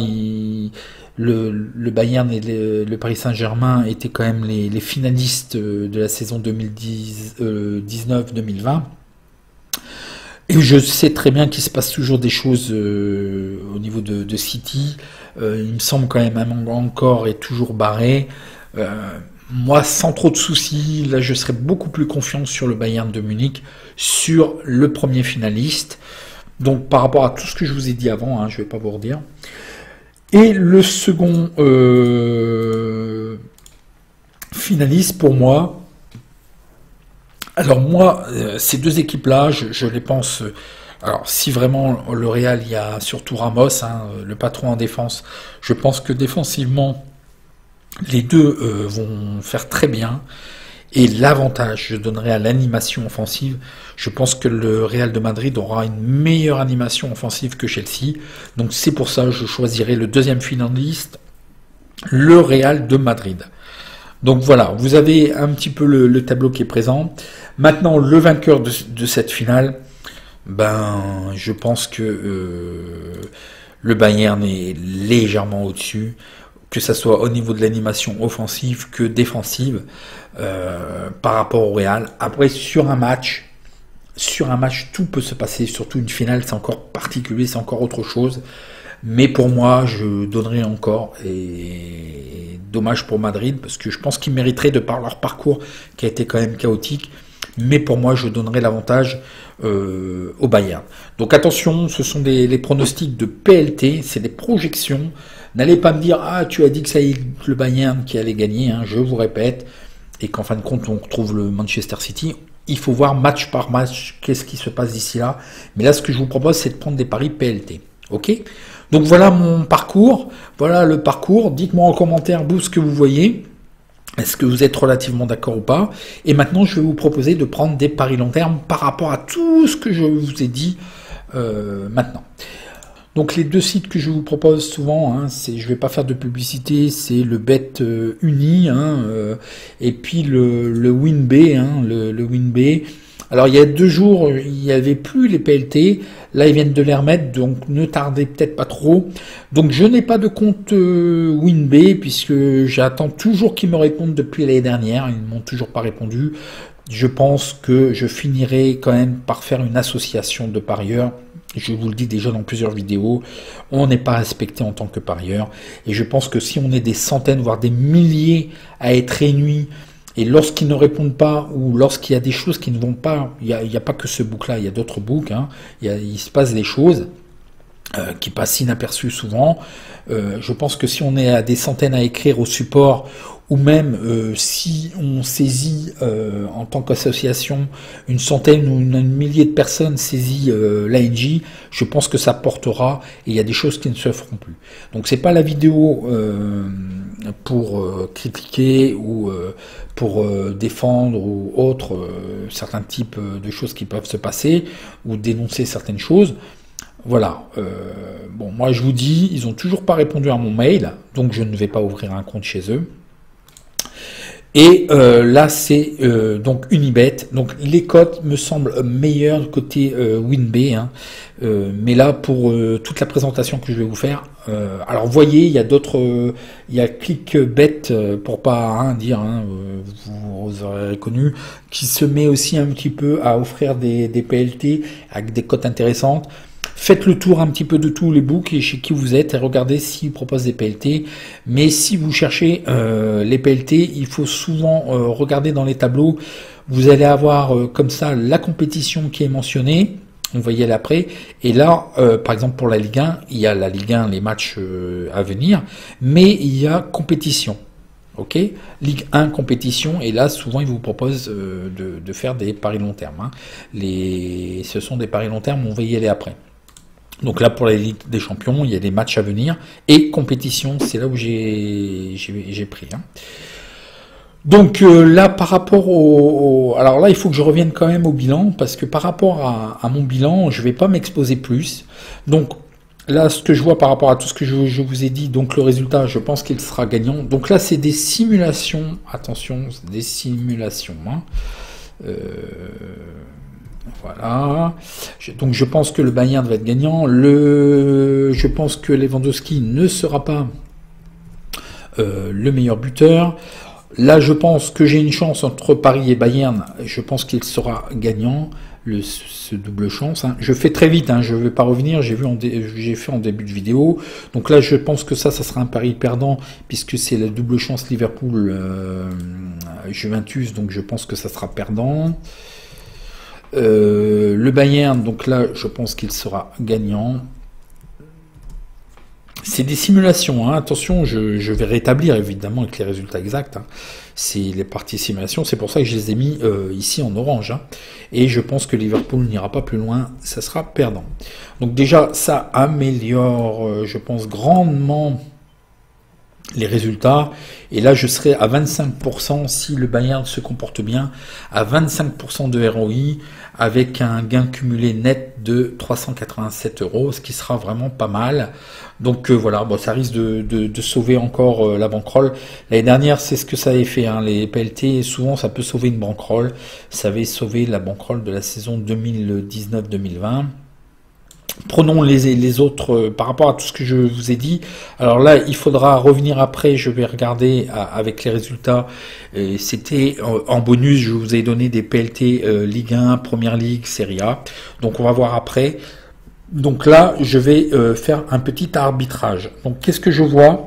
Le Bayern et le Paris Saint-Germain étaient quand même les finalistes de la saison 2019-2020. Et je sais très bien qu'il se passe toujours des choses au niveau de City. Il me semble quand même encore est toujours barré. Moi, sans trop de soucis, là, je serais beaucoup plus confiant sur le Bayern de Munich, sur le premier finaliste. Donc, par rapport à tout ce que je vous ai dit avant, hein, je ne vais pas vous redire. Et le second finaliste, pour moi, alors moi, ces deux équipes-là, je les pense. Alors, si vraiment le Real, il y a surtout Ramos, hein, le patron en défense, je pense que défensivement, les deux vont faire très bien. Et l'avantage, je donnerai à l'animation offensive. Je pense que le Real de Madrid aura une meilleure animation offensive que Chelsea. Donc c'est pour ça que je choisirai le deuxième finaliste, le Real de Madrid. Donc voilà, vous avez un petit peu le tableau qui est présent. Maintenant, le vainqueur de cette finale, ben, je pense que le Bayern est légèrement au-dessus, que ça soit au niveau de l'animation offensive que défensive par rapport au Real. Après, sur un match, tout peut se passer, surtout une finale, c'est encore particulier, c'est encore autre chose. Mais pour moi, je donnerais encore, et dommage pour Madrid, parce que je pense qu'ils mériteraient de par leur parcours qui a été quand même chaotique. Mais pour moi, je donnerais l'avantage au Bayern. Donc attention, ce sont les pronostics de PLT, c'est des projections. N'allez pas me dire, ah, tu as dit que ça y est, le Bayern qui allait gagner, hein, je vous répète, et qu'en fin de compte, on retrouve le Manchester City. Il faut voir match par match, qu'est-ce qui se passe d'ici là. Mais là, ce que je vous propose, c'est de prendre des paris PLT. Ok ? Donc voilà mon parcours, voilà le parcours. Dites-moi en commentaire, vous, ce que vous voyez. Est-ce que vous êtes relativement d'accord ou pas? Et maintenant, je vais vous proposer de prendre des paris long terme par rapport à tout ce que je vous ai dit maintenant. Donc les deux sites que je vous propose souvent, hein, je ne vais pas faire de publicité, c'est le Bet Uni et puis le WinB, hein, le WinB. Alors il y a 2 jours, il n'y avait plus les PLT, là ils viennent de les remettre, donc ne tardez peut-être pas trop. Donc je n'ai pas de compte WinB, puisque j'attends toujours qu'ils me répondent depuis l'année dernière, ils ne m'ont toujours pas répondu. Je pense que je finirai quand même par faire une association de parieurs. Je vous le dis déjà dans plusieurs vidéos, on n'est pas respecté en tant que parieur. Et je pense que si on est des centaines, voire des milliers à être réunis, et lorsqu'ils ne répondent pas, ou lorsqu'il y a des choses qui ne vont pas, il n'y a pas que ce book-là, il y a d'autres books, hein, il se passe des choses qui passent inaperçues souvent. Je pense que si on est à des centaines à écrire au support, ou même si on saisit en tant qu'association une centaine ou un millier de personnes saisit l'ANJ, je pense que ça portera, et il y a des choses qui ne se feront plus. Donc c'est pas la vidéo pour critiquer ou pour défendre ou autre certains types de choses qui peuvent se passer, ou dénoncer certaines choses. Voilà, bon, moi je vous dis, ils n'ont toujours pas répondu à mon mail, donc je ne vais pas ouvrir un compte chez eux. Et là c'est donc Unibet, donc les cotes me semblent meilleures côté WinB, hein. Mais là pour toute la présentation que je vais vous faire, alors voyez, il y a d'autres, il y a ClickBet pour pas dire, hein, vous aurez reconnu, qui se met aussi un petit peu à offrir des PLT avec des cotes intéressantes. Faites le tour un petit peu de tous les books et chez qui vous êtes et regardez s'ils proposent des PLT. Mais si vous cherchez les PLT, il faut souvent regarder dans les tableaux. Vous allez avoir comme ça la compétition qui est mentionnée. On va y aller après. Et là, par exemple pour la Ligue 1, il y a la Ligue 1, les matchs à venir. Mais il y a compétition. Ok, Ligue 1 compétition, et là souvent ils vous proposent de faire des paris long terme. Hein. Ce sont des paris long terme, on va y aller après. Donc là, pour la Ligue des Champions, il y a des matchs à venir. Et compétition, c'est là où j'ai pris. Hein. Donc là, par rapport au... Alors là, il faut que je revienne quand même au bilan, parce que par rapport à mon bilan, je ne vais pas m'exposer plus. Donc là, ce que je vois par rapport à tout ce que je vous ai dit, donc le résultat, je pense qu'il sera gagnant. Donc là, c'est des simulations. Attention, c'est des simulations. Hein. Voilà. Donc je pense que le Bayern va être gagnant. Je pense que Lewandowski ne sera pas le meilleur buteur. Là, je pense que j'ai une chance entre Paris et Bayern. Je pense qu'il sera gagnant. Ce double chance. Hein. Je fais très vite. Hein, je ne vais pas revenir. J'ai fait en début de vidéo. Donc là, je pense que ça sera un pari perdant puisque c'est la double chance Liverpool Juventus. Donc je pense que ça sera perdant. Le Bayern, donc là, je pense qu'il sera gagnant. C'est des simulations, hein. Attention, je vais rétablir évidemment avec les résultats exacts. Hein. C'est les parties simulations, c'est pour ça que je les ai mis ici en orange. Hein. Et je pense que Liverpool n'ira pas plus loin, ça sera perdant. Donc déjà, ça améliore, je pense, grandement les résultats, et là je serai à 25% si le Bayern se comporte bien, à 25% de ROI, avec un gain cumulé net de 387 €, ce qui sera vraiment pas mal. Donc voilà, bon, ça risque de sauver encore la bankroll. L'année dernière, c'est ce que ça avait fait, hein, les PLT, souvent ça peut sauver une bankroll, ça avait sauvé la bankroll de la saison 2019-2020. Prenons les autres par rapport à tout ce que je vous ai dit. Alors là, il faudra revenir après. Je vais regarder avec les résultats. C'était en bonus. Je vous ai donné des PLT Ligue 1, Première Ligue, Serie A. Donc on va voir après. Donc là, je vais faire un petit arbitrage. Donc qu'est-ce que je vois?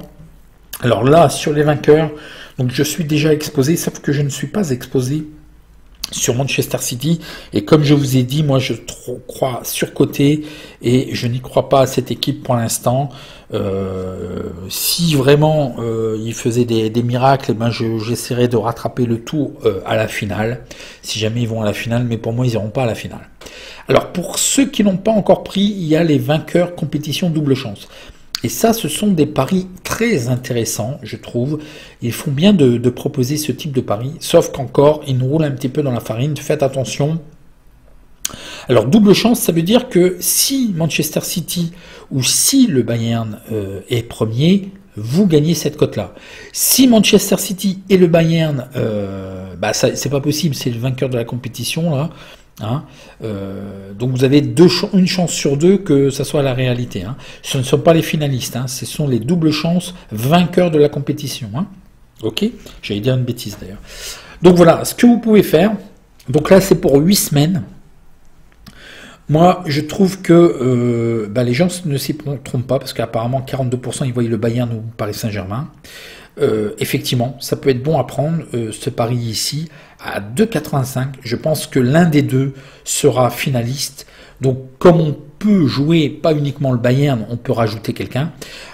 Alors là, sur les vainqueurs, donc je suis déjà exposé, sauf que je ne suis pas exposé sur Manchester City, et comme je vous ai dit, moi je crois surcoté et je n'y crois pas à cette équipe pour l'instant. Si vraiment il faisait des miracles, eh ben j'essaierai de rattraper le tout à la finale, si jamais ils vont à la finale, mais pour moi ils n'iront pas à la finale. Alors pour ceux qui n'ont pas encore pris, il y a les vainqueurs compétition double chance. Et ça, ce sont des paris très intéressants, je trouve. Ils font bien de proposer ce type de paris, sauf qu'encore, ils nous roulent un petit peu dans la farine. Faites attention. Alors, double chance, ça veut dire que si Manchester City ou si le Bayern est premier, vous gagnez cette cote-là. Si Manchester City et le Bayern, c'est pas possible, c'est le vainqueur de la compétition, là. Hein, donc vous avez une chance sur deux que ça soit la réalité. Hein. Ce ne sont pas les finalistes, hein, ce sont les doubles chances vainqueurs de la compétition. Hein. Ok, j'allais dire une bêtise d'ailleurs. Donc voilà, ce que vous pouvez faire. Donc là, c'est pour 8 semaines. Moi, je trouve que les gens ne s'y trompent pas parce qu'apparemment 42% ils voient le Bayern ou Paris Saint-Germain. Effectivement, ça peut être bon à prendre, ce pari ici, à 2,85. Je pense que l'un des deux sera finaliste. Donc, comme on peut jouer pas uniquement le Bayern, on peut rajouter quelqu'un.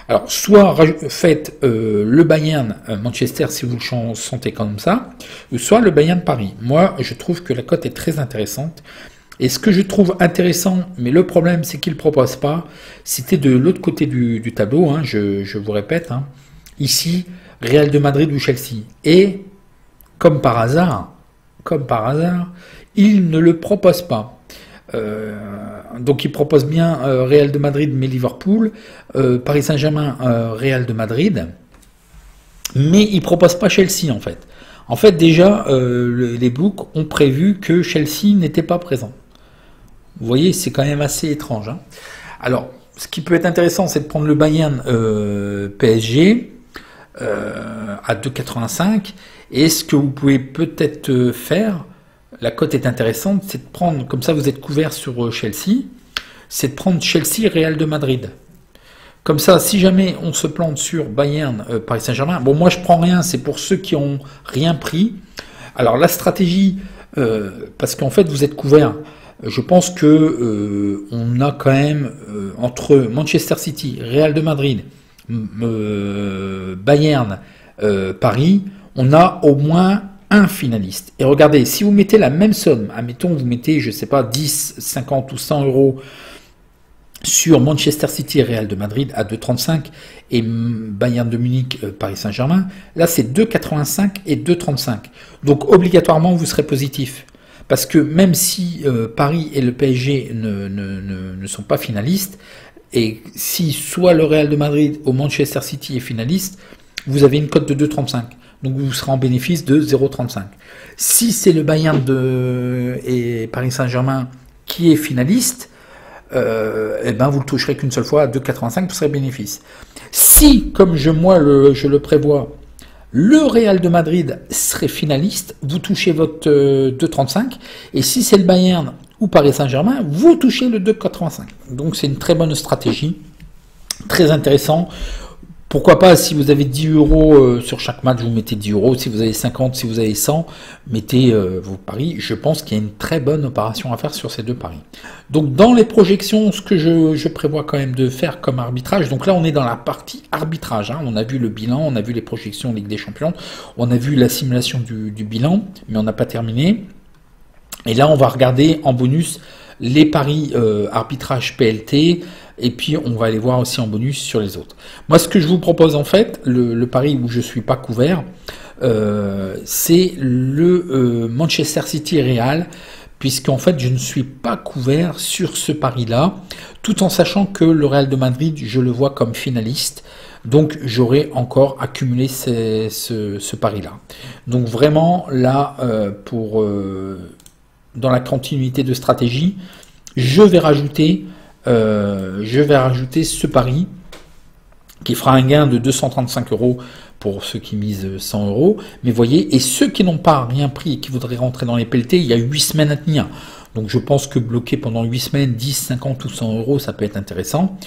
Alors, soit faites le Bayern Manchester si vous le sentez comme ça, ou soit le Bayern Paris. Moi, je trouve que la cote est très intéressante. Et ce que je trouve intéressant, mais le problème, c'est qu'il ne propose pas, c'était de l'autre côté du tableau, hein, je vous répète, hein, ici, Real de Madrid ou Chelsea. Et, comme par hasard, il ne le propose pas. Donc il propose bien Real de Madrid mais Liverpool, Paris Saint-Germain, Real de Madrid, mais il propose pas Chelsea en fait. En fait déjà les books ont prévu que Chelsea n'était pas présent. Vous voyez, c'est quand même assez étrange. Hein. Alors, ce qui peut être intéressant, c'est de prendre le Bayern PSG à 2,85. Et ce que vous pouvez peut-être faire, la cote est intéressante, c'est de prendre, comme ça vous êtes couvert sur Chelsea, c'est de prendre Chelsea Real de Madrid. Comme ça, si jamais on se plante sur Bayern Paris Saint-Germain, bon moi je prends rien, c'est pour ceux qui ont rien pris. Alors la stratégie, parce qu'en fait vous êtes couvert, je pense que on a quand même entre Manchester City, Real de Madrid, Bayern, Paris, on a au moins un finaliste. Et regardez, si vous mettez la même somme, admettons vous mettez, je sais pas, 10, 50 ou 100 euros sur Manchester City et Real de Madrid à 2,35 et Bayern de Munich, Paris Saint-Germain, là c'est 2,85 et 2,35. Donc obligatoirement vous serez positif. Parce que même si Paris et le PSG ne sont pas finalistes, et si soit le Real de Madrid ou Manchester City est finaliste, vous avez une cote de 2,35. Donc vous serez en bénéfice de 0,35. Si c'est le Bayern et Paris Saint-Germain qui est finaliste, eh ben vous le toucherez qu'une seule fois à 2,85, vous serez bénéfice. Si, comme je le prévois, le Real de Madrid serait finaliste, vous touchez votre 2,35. Et si c'est le Bayern ou Paris Saint-Germain, vous touchez le 2,85. Donc c'est une très bonne stratégie, très intéressant. Pourquoi pas, si vous avez 10 euros sur chaque match, vous mettez 10 euros. Si vous avez 50, si vous avez 100, mettez vos paris. Je pense qu'il y a une très bonne opération à faire sur ces deux paris. Donc dans les projections, ce que je prévois quand même de faire comme arbitrage, donc là on est dans la partie arbitrage. Hein. On a vu le bilan, on a vu les projections Ligue des Champions, on a vu la simulation du bilan, mais on n'a pas terminé. Et là on va regarder en bonus les paris arbitrage PLT et puis on va aller voir aussi en bonus sur les autres. Moi, ce que je vous propose en fait, le pari où je suis pas couvert, c'est le Manchester City Real, puisqu'en fait je ne suis pas couvert sur ce pari-là, tout en sachant que le Real de Madrid, je le vois comme finaliste, donc j'aurai encore accumulé ce pari-là. Donc vraiment là, dans la continuité de stratégie, je vais rajouter ce pari qui fera un gain de 235 € pour ceux qui misent 100 €. Mais voyez, et ceux qui n'ont pas rien pris et qui voudraient rentrer dans les pelletés, il y a 8 semaines à tenir. Donc je pense que bloquer pendant 8 semaines, 10, 50 ou 100 €, ça peut être intéressant.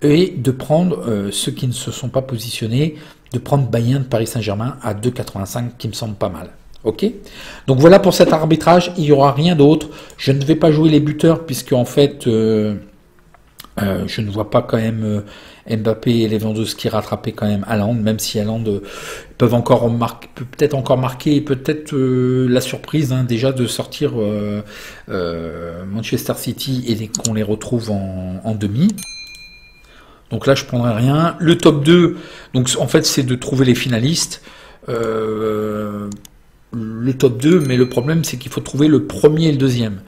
Et de prendre ceux qui ne se sont pas positionnés, de prendre Bayern de Paris Saint-Germain à 2,85 qui me semble pas mal. Ok, donc voilà pour cet arbitrage, il n'y aura rien d'autre. Je ne vais pas jouer les buteurs puisque en fait je ne vois pas quand même Mbappé et Lewandowski rattraper quand même Haaland, même si Haaland peuvent encore peut-être encore marquer, peut-être la surprise déjà de sortir Manchester City et qu'on les retrouve en demi. Donc là je prendrai rien. Le top 2, donc en fait c'est de trouver les finalistes. Le top 2, mais le problème c'est qu'il faut trouver le premier et le deuxième.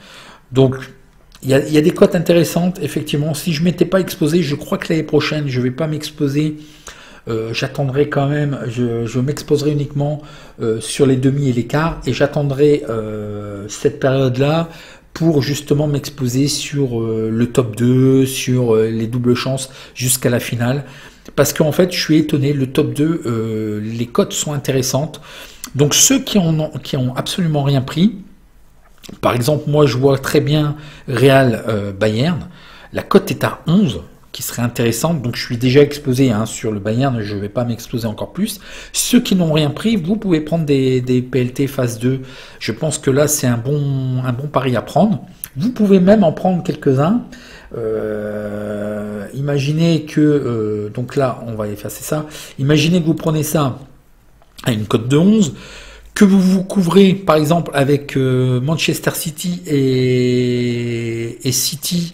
Donc il y a des cotes intéressantes, effectivement. Si je m'étais pas exposé, je crois que l'année prochaine je vais pas m'exposer. J'attendrai quand même, je m'exposerai uniquement sur les demi et les quarts, et j'attendrai cette période-là pour justement m'exposer sur le top 2, sur les doubles chances jusqu'à la finale. Parce qu'en fait, je suis étonné, le top 2, les cotes sont intéressantes. Donc ceux qui ont absolument rien pris, par exemple, moi je vois très bien Real Bayern, la cote est à 11, qui serait intéressante, donc je suis déjà exposé sur le Bayern, je ne vais pas m'exposer encore plus. Ceux qui n'ont rien pris, vous pouvez prendre des PLT phase 2, je pense que là c'est un bon pari à prendre. Vous pouvez même en prendre quelques-uns. Imaginez que, donc là on va effacer ça, imaginez que vous prenez ça à une cote de 11, que vous vous couvrez par exemple avec Manchester City et City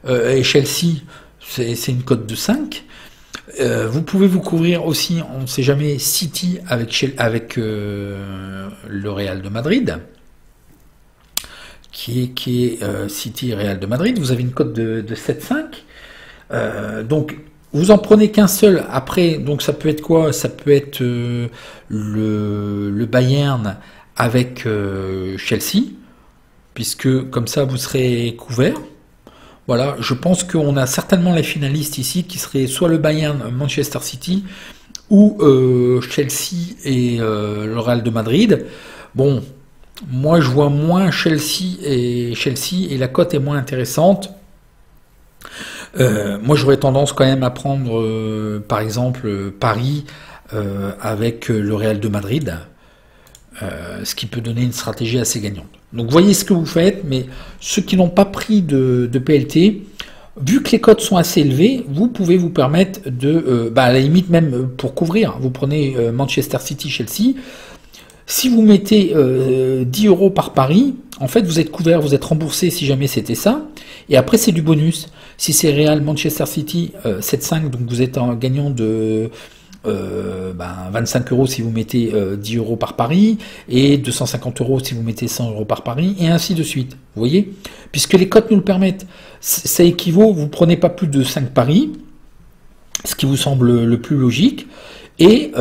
et Chelsea, c'est une cote de 5. Vous pouvez vous couvrir aussi, on ne sait jamais, City avec le Real de Madrid, qui est City Real de Madrid. Vous avez une cote de 7,5. Donc vous en prenez qu'un seul. Après, donc ça peut être quoi? Ça peut être le Bayern avec Chelsea, puisque comme ça vous serez couvert. Voilà, je pense qu'on a certainement les finalistes ici qui seraient soit le Bayern, Manchester City, ou Chelsea et le Real de Madrid. Bon, moi je vois moins Chelsea et la cote est moins intéressante. Moi j'aurais tendance quand même à prendre par exemple Paris avec le Real de Madrid, ce qui peut donner une stratégie assez gagnante. Donc voyez ce que vous faites, mais ceux qui n'ont pas pris de PLT, vu que les cotes sont assez élevées, vous pouvez vous permettre de, à la limite même pour couvrir, vous prenez Manchester City, Chelsea. Si vous mettez 10 € par pari, en fait vous êtes couvert, vous êtes remboursé si jamais c'était ça, et après c'est du bonus. Si c'est Real Manchester City 7,5, donc vous êtes en gagnant de 25 € si vous mettez 10 € par pari, et 250 € si vous mettez 100 € par pari, et ainsi de suite. Vous voyez, puisque les cotes nous le permettent, ça équivaut, vous prenez pas plus de 5 paris, ce qui vous semble le plus logique. Et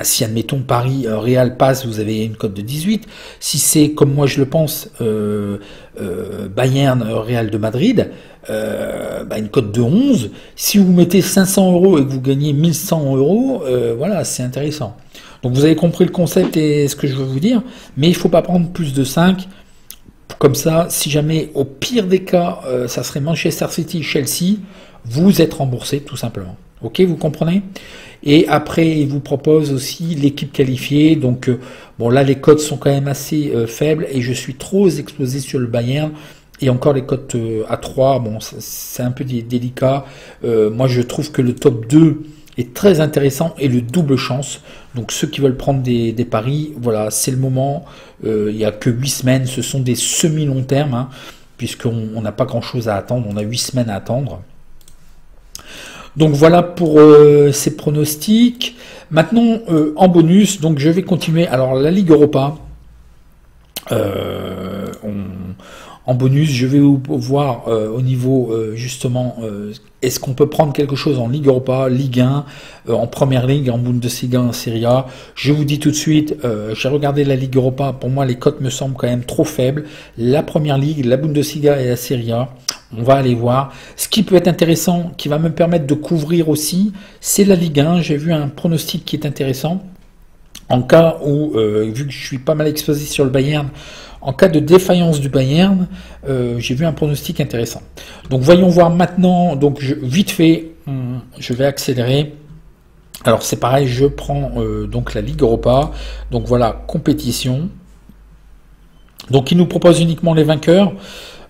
si admettons Paris Real passe, vous avez une cote de 18. Si c'est comme moi je le pense Bayern Real de Madrid, une cote de 11. Si vous mettez 500 € et que vous gagnez 1100 €, voilà, c'est intéressant. Donc vous avez compris le concept et ce que je veux vous dire, mais il faut pas prendre plus de 5. Comme ça, si jamais au pire des cas, ça serait Manchester City, Chelsea, vous êtes remboursé tout simplement. Ok, vous comprenez? Et après, il vous propose aussi l'équipe qualifiée. Donc, bon, là, les cotes sont quand même assez faibles et je suis trop exposé sur le Bayern. Et encore les cotes à 3, bon, c'est un peu délicat. Moi, je trouve que le top 2 est très intéressant et le double chance. Donc, ceux qui veulent prendre des paris, voilà, c'est le moment. Il n'y a que 8 semaines. Ce sont des semi-long terme, puisqu'on n'a pas grand-chose à attendre. On a 8 semaines à attendre. Donc voilà pour ces pronostics. Maintenant, en bonus, donc je vais continuer. Alors la Ligue Europa, en bonus, je vais vous voir au niveau justement, est-ce qu'on peut prendre quelque chose en Ligue Europa, Ligue 1, en Première Ligue, en Bundesliga, en Serie A. Je vous dis tout de suite, j'ai regardé la Ligue Europa, pour moi les cotes me semblent quand même trop faibles. La Première Ligue, la Bundesliga et la Serie A, on va aller voir. Ce qui peut être intéressant, qui va me permettre de couvrir aussi, c'est la Ligue 1. J'ai vu un pronostic qui est intéressant. En cas où, vu que je suis pas mal exposé sur le Bayern, en cas de défaillance du Bayern, j'ai vu un pronostic intéressant. Donc voyons voir maintenant, donc vite fait, je vais accélérer. Alors c'est pareil, je prends donc la Ligue Europa, donc voilà, compétition. Donc il nous propose uniquement les vainqueurs.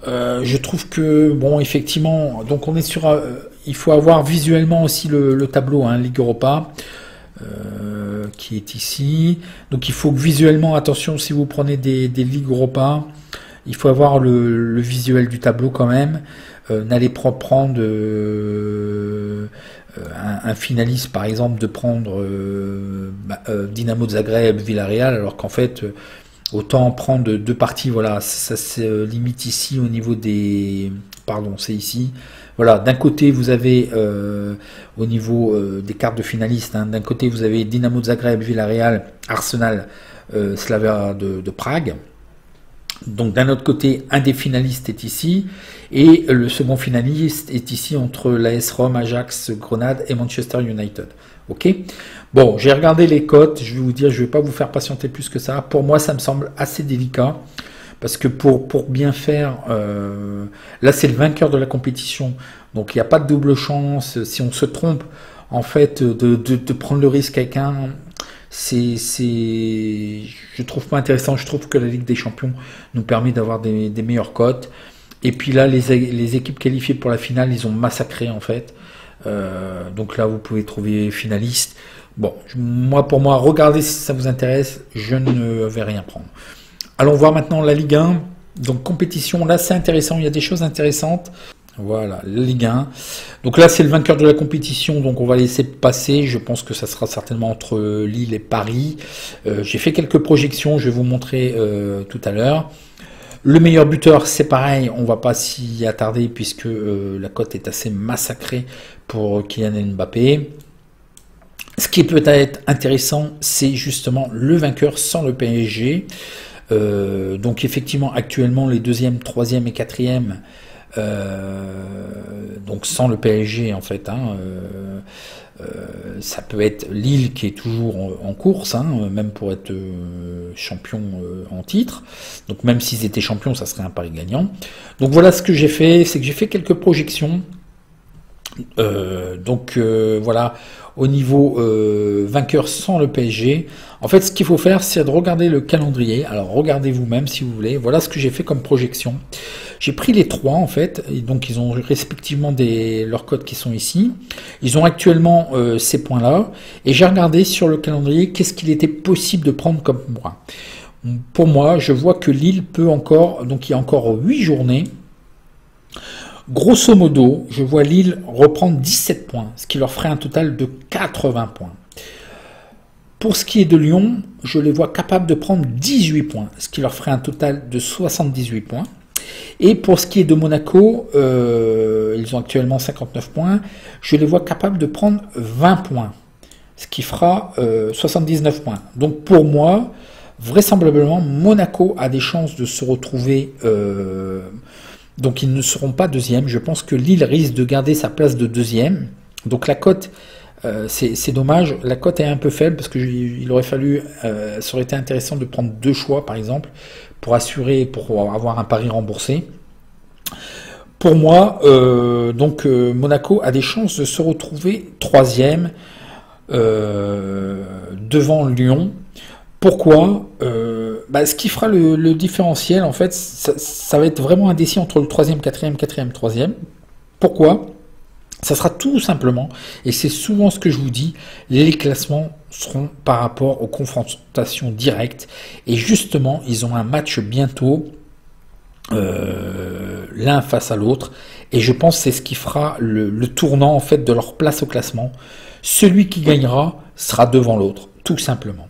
Je trouve que, bon, effectivement, donc on est sur, il faut avoir visuellement aussi le tableau, hein, Ligue Europa. Qui est ici. Donc il faut que visuellement, attention, si vous prenez des Ligues Europa, il faut avoir le visuel du tableau quand même. N'allez pas prendre un finaliste, par exemple, de prendre Dynamo de Zagreb, Villarreal, alors qu'en fait, autant prendre deux parties. Voilà, ça se limite ici au niveau des... Pardon, c'est ici. Voilà, d'un côté vous avez au niveau des cartes de finalistes, hein, d'un côté vous avez Dynamo de Zagreb, Villarreal, Arsenal, Slavia de Prague. Donc d'un autre côté, un des finalistes est ici, et le second finaliste est ici entre l'AS Rome, Ajax, Grenade et Manchester United. Ok. Bon, j'ai regardé les cotes, je vais vous dire, je ne vais pas vous faire patienter plus que ça. Pour moi, ça me semble assez délicat. Parce que pour bien faire, là c'est le vainqueur de la compétition, donc il n'y a pas de double chance. Si on se trompe, en fait, de prendre le risque avec un, je trouve pas intéressant. Je trouve que la Ligue des Champions nous permet d'avoir des meilleures cotes. Et puis là, les équipes qualifiées pour la finale, ils ont massacré en fait. Donc là, vous pouvez trouver finaliste. Bon, pour moi, regardez si ça vous intéresse. Je ne vais rien prendre. Allons voir maintenant la Ligue 1. Donc compétition, là c'est intéressant, il y a des choses intéressantes. Voilà, la Ligue 1. Donc là c'est le vainqueur de la compétition, donc on va laisser passer. Je pense que ça sera certainement entre Lille et Paris. J'ai fait quelques projections, je vais vous montrer tout à l'heure. Le meilleur buteur, c'est pareil, on va pas s'y attarder puisque la cote est assez massacrée pour Kylian Mbappé. Ce qui peut être intéressant, c'est justement le vainqueur sans le PSG. Donc effectivement actuellement les deuxième, troisième et quatrième, donc sans le PSG en fait, hein, ça peut être Lille qui est toujours en course, hein, même pour être champion en titre. Donc même s'ils étaient champions, ça serait un pari gagnant. Donc voilà ce que j'ai fait, c'est que j'ai fait quelques projections. Voilà, au niveau vainqueur sans le PSG, en fait ce qu'il faut faire c'est de regarder le calendrier. Alors regardez vous-même si vous voulez. Voilà ce que j'ai fait comme projection. J'ai pris les trois en fait, et donc ils ont respectivement leurs codes qui sont ici. Ils ont actuellement ces points là, et j'ai regardé sur le calendrier qu'est-ce qu'il était possible de prendre comme point. Pour moi, je vois que Lille peut encore, donc il y a encore 8 journées. Grosso modo, je vois Lille reprendre 17 points, ce qui leur ferait un total de 80 points. Pour ce qui est de Lyon, je les vois capables de prendre 18 points, ce qui leur ferait un total de 78 points. Et pour ce qui est de Monaco, ils ont actuellement 59 points, je les vois capables de prendre 20 points, ce qui fera 79 points. Donc pour moi, vraisemblablement, Monaco a des chances de se retrouver... donc ils ne seront pas deuxième. Je pense que Lille risque de garder sa place de deuxième. Donc la cote, c'est dommage. La cote est un peu faible parce qu'il aurait fallu, ça aurait été intéressant de prendre 2 choix par exemple pour assurer, pour avoir un pari remboursé. Pour moi, Monaco a des chances de se retrouver troisième devant Lyon. Pourquoi ce qui fera le différentiel, en fait, ça va être vraiment indécis entre le 3e, 4e, 4e, 3e. Pourquoi? Ça sera tout simplement, et c'est souvent ce que je vous dis, les classements seront par rapport aux confrontations directes. Et justement, ils ont un match bientôt, l'un face à l'autre. Et je pense que c'est ce qui fera le tournant en fait de leur place au classement. Celui qui gagnera sera devant l'autre, tout simplement.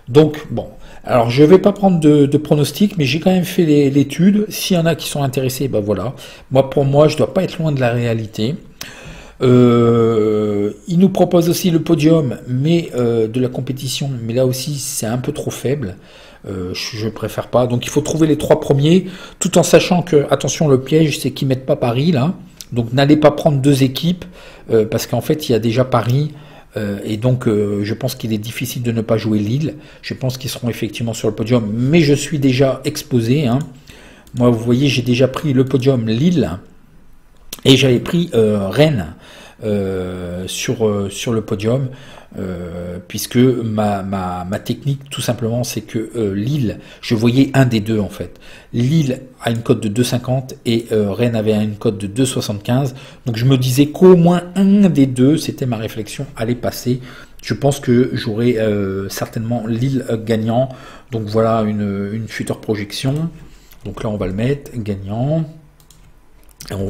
Donc bon, alors je vais pas prendre de pronostics, mais j'ai quand même fait l'étude. S'il y en a qui sont intéressés, ben voilà. Moi, pour moi, je dois pas être loin de la réalité. Il nous propose aussi le podium, mais de la compétition, mais là aussi c'est un peu trop faible. Je préfère pas. Donc il faut trouver les 3 premiers, tout en sachant que, attention, le piège, c'est qu'ils mettent pas Paris là. Donc n'allez pas prendre 2 équipes, parce qu'en fait il y a déjà Paris. Et donc je pense qu'il est difficile de ne pas jouer Lille. Je pense qu'ils seront effectivement sur le podium, mais je suis déjà exposé, hein. Moi, vous voyez, j'ai déjà pris le podium Lille et j'avais pris Rennes sur le podium, puisque ma technique, tout simplement, c'est que Lille, je voyais un des deux en fait. Lille a une cote de 2,50 et Rennes avait une cote de 2,75. Donc je me disais qu'au moins un des deux, c'était ma réflexion, allait passer. Je pense que j'aurai certainement Lille gagnant. Donc voilà une future projection. Donc là, on va le mettre gagnant.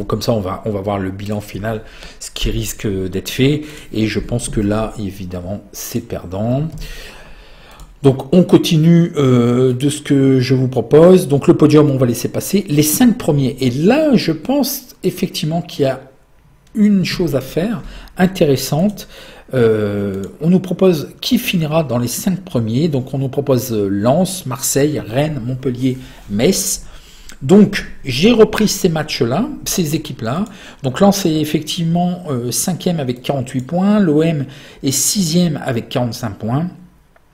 Comme ça, on va voir le bilan final, ce qui risque d'être fait. Et je pense que là, évidemment, c'est perdant. Donc, on continue de ce que je vous propose. Donc, le podium, on va laisser passer. Les 5 premiers. Et là, je pense effectivement qu'il y a une chose à faire intéressante. On nous propose qui finira dans les 5 premiers. Donc, on nous propose Lens, Marseille, Rennes, Montpellier, Metz. Donc, j'ai repris ces matchs-là, ces équipes-là. Donc, Lens est effectivement 5e avec 48 points. L'OM est 6e avec 45 points.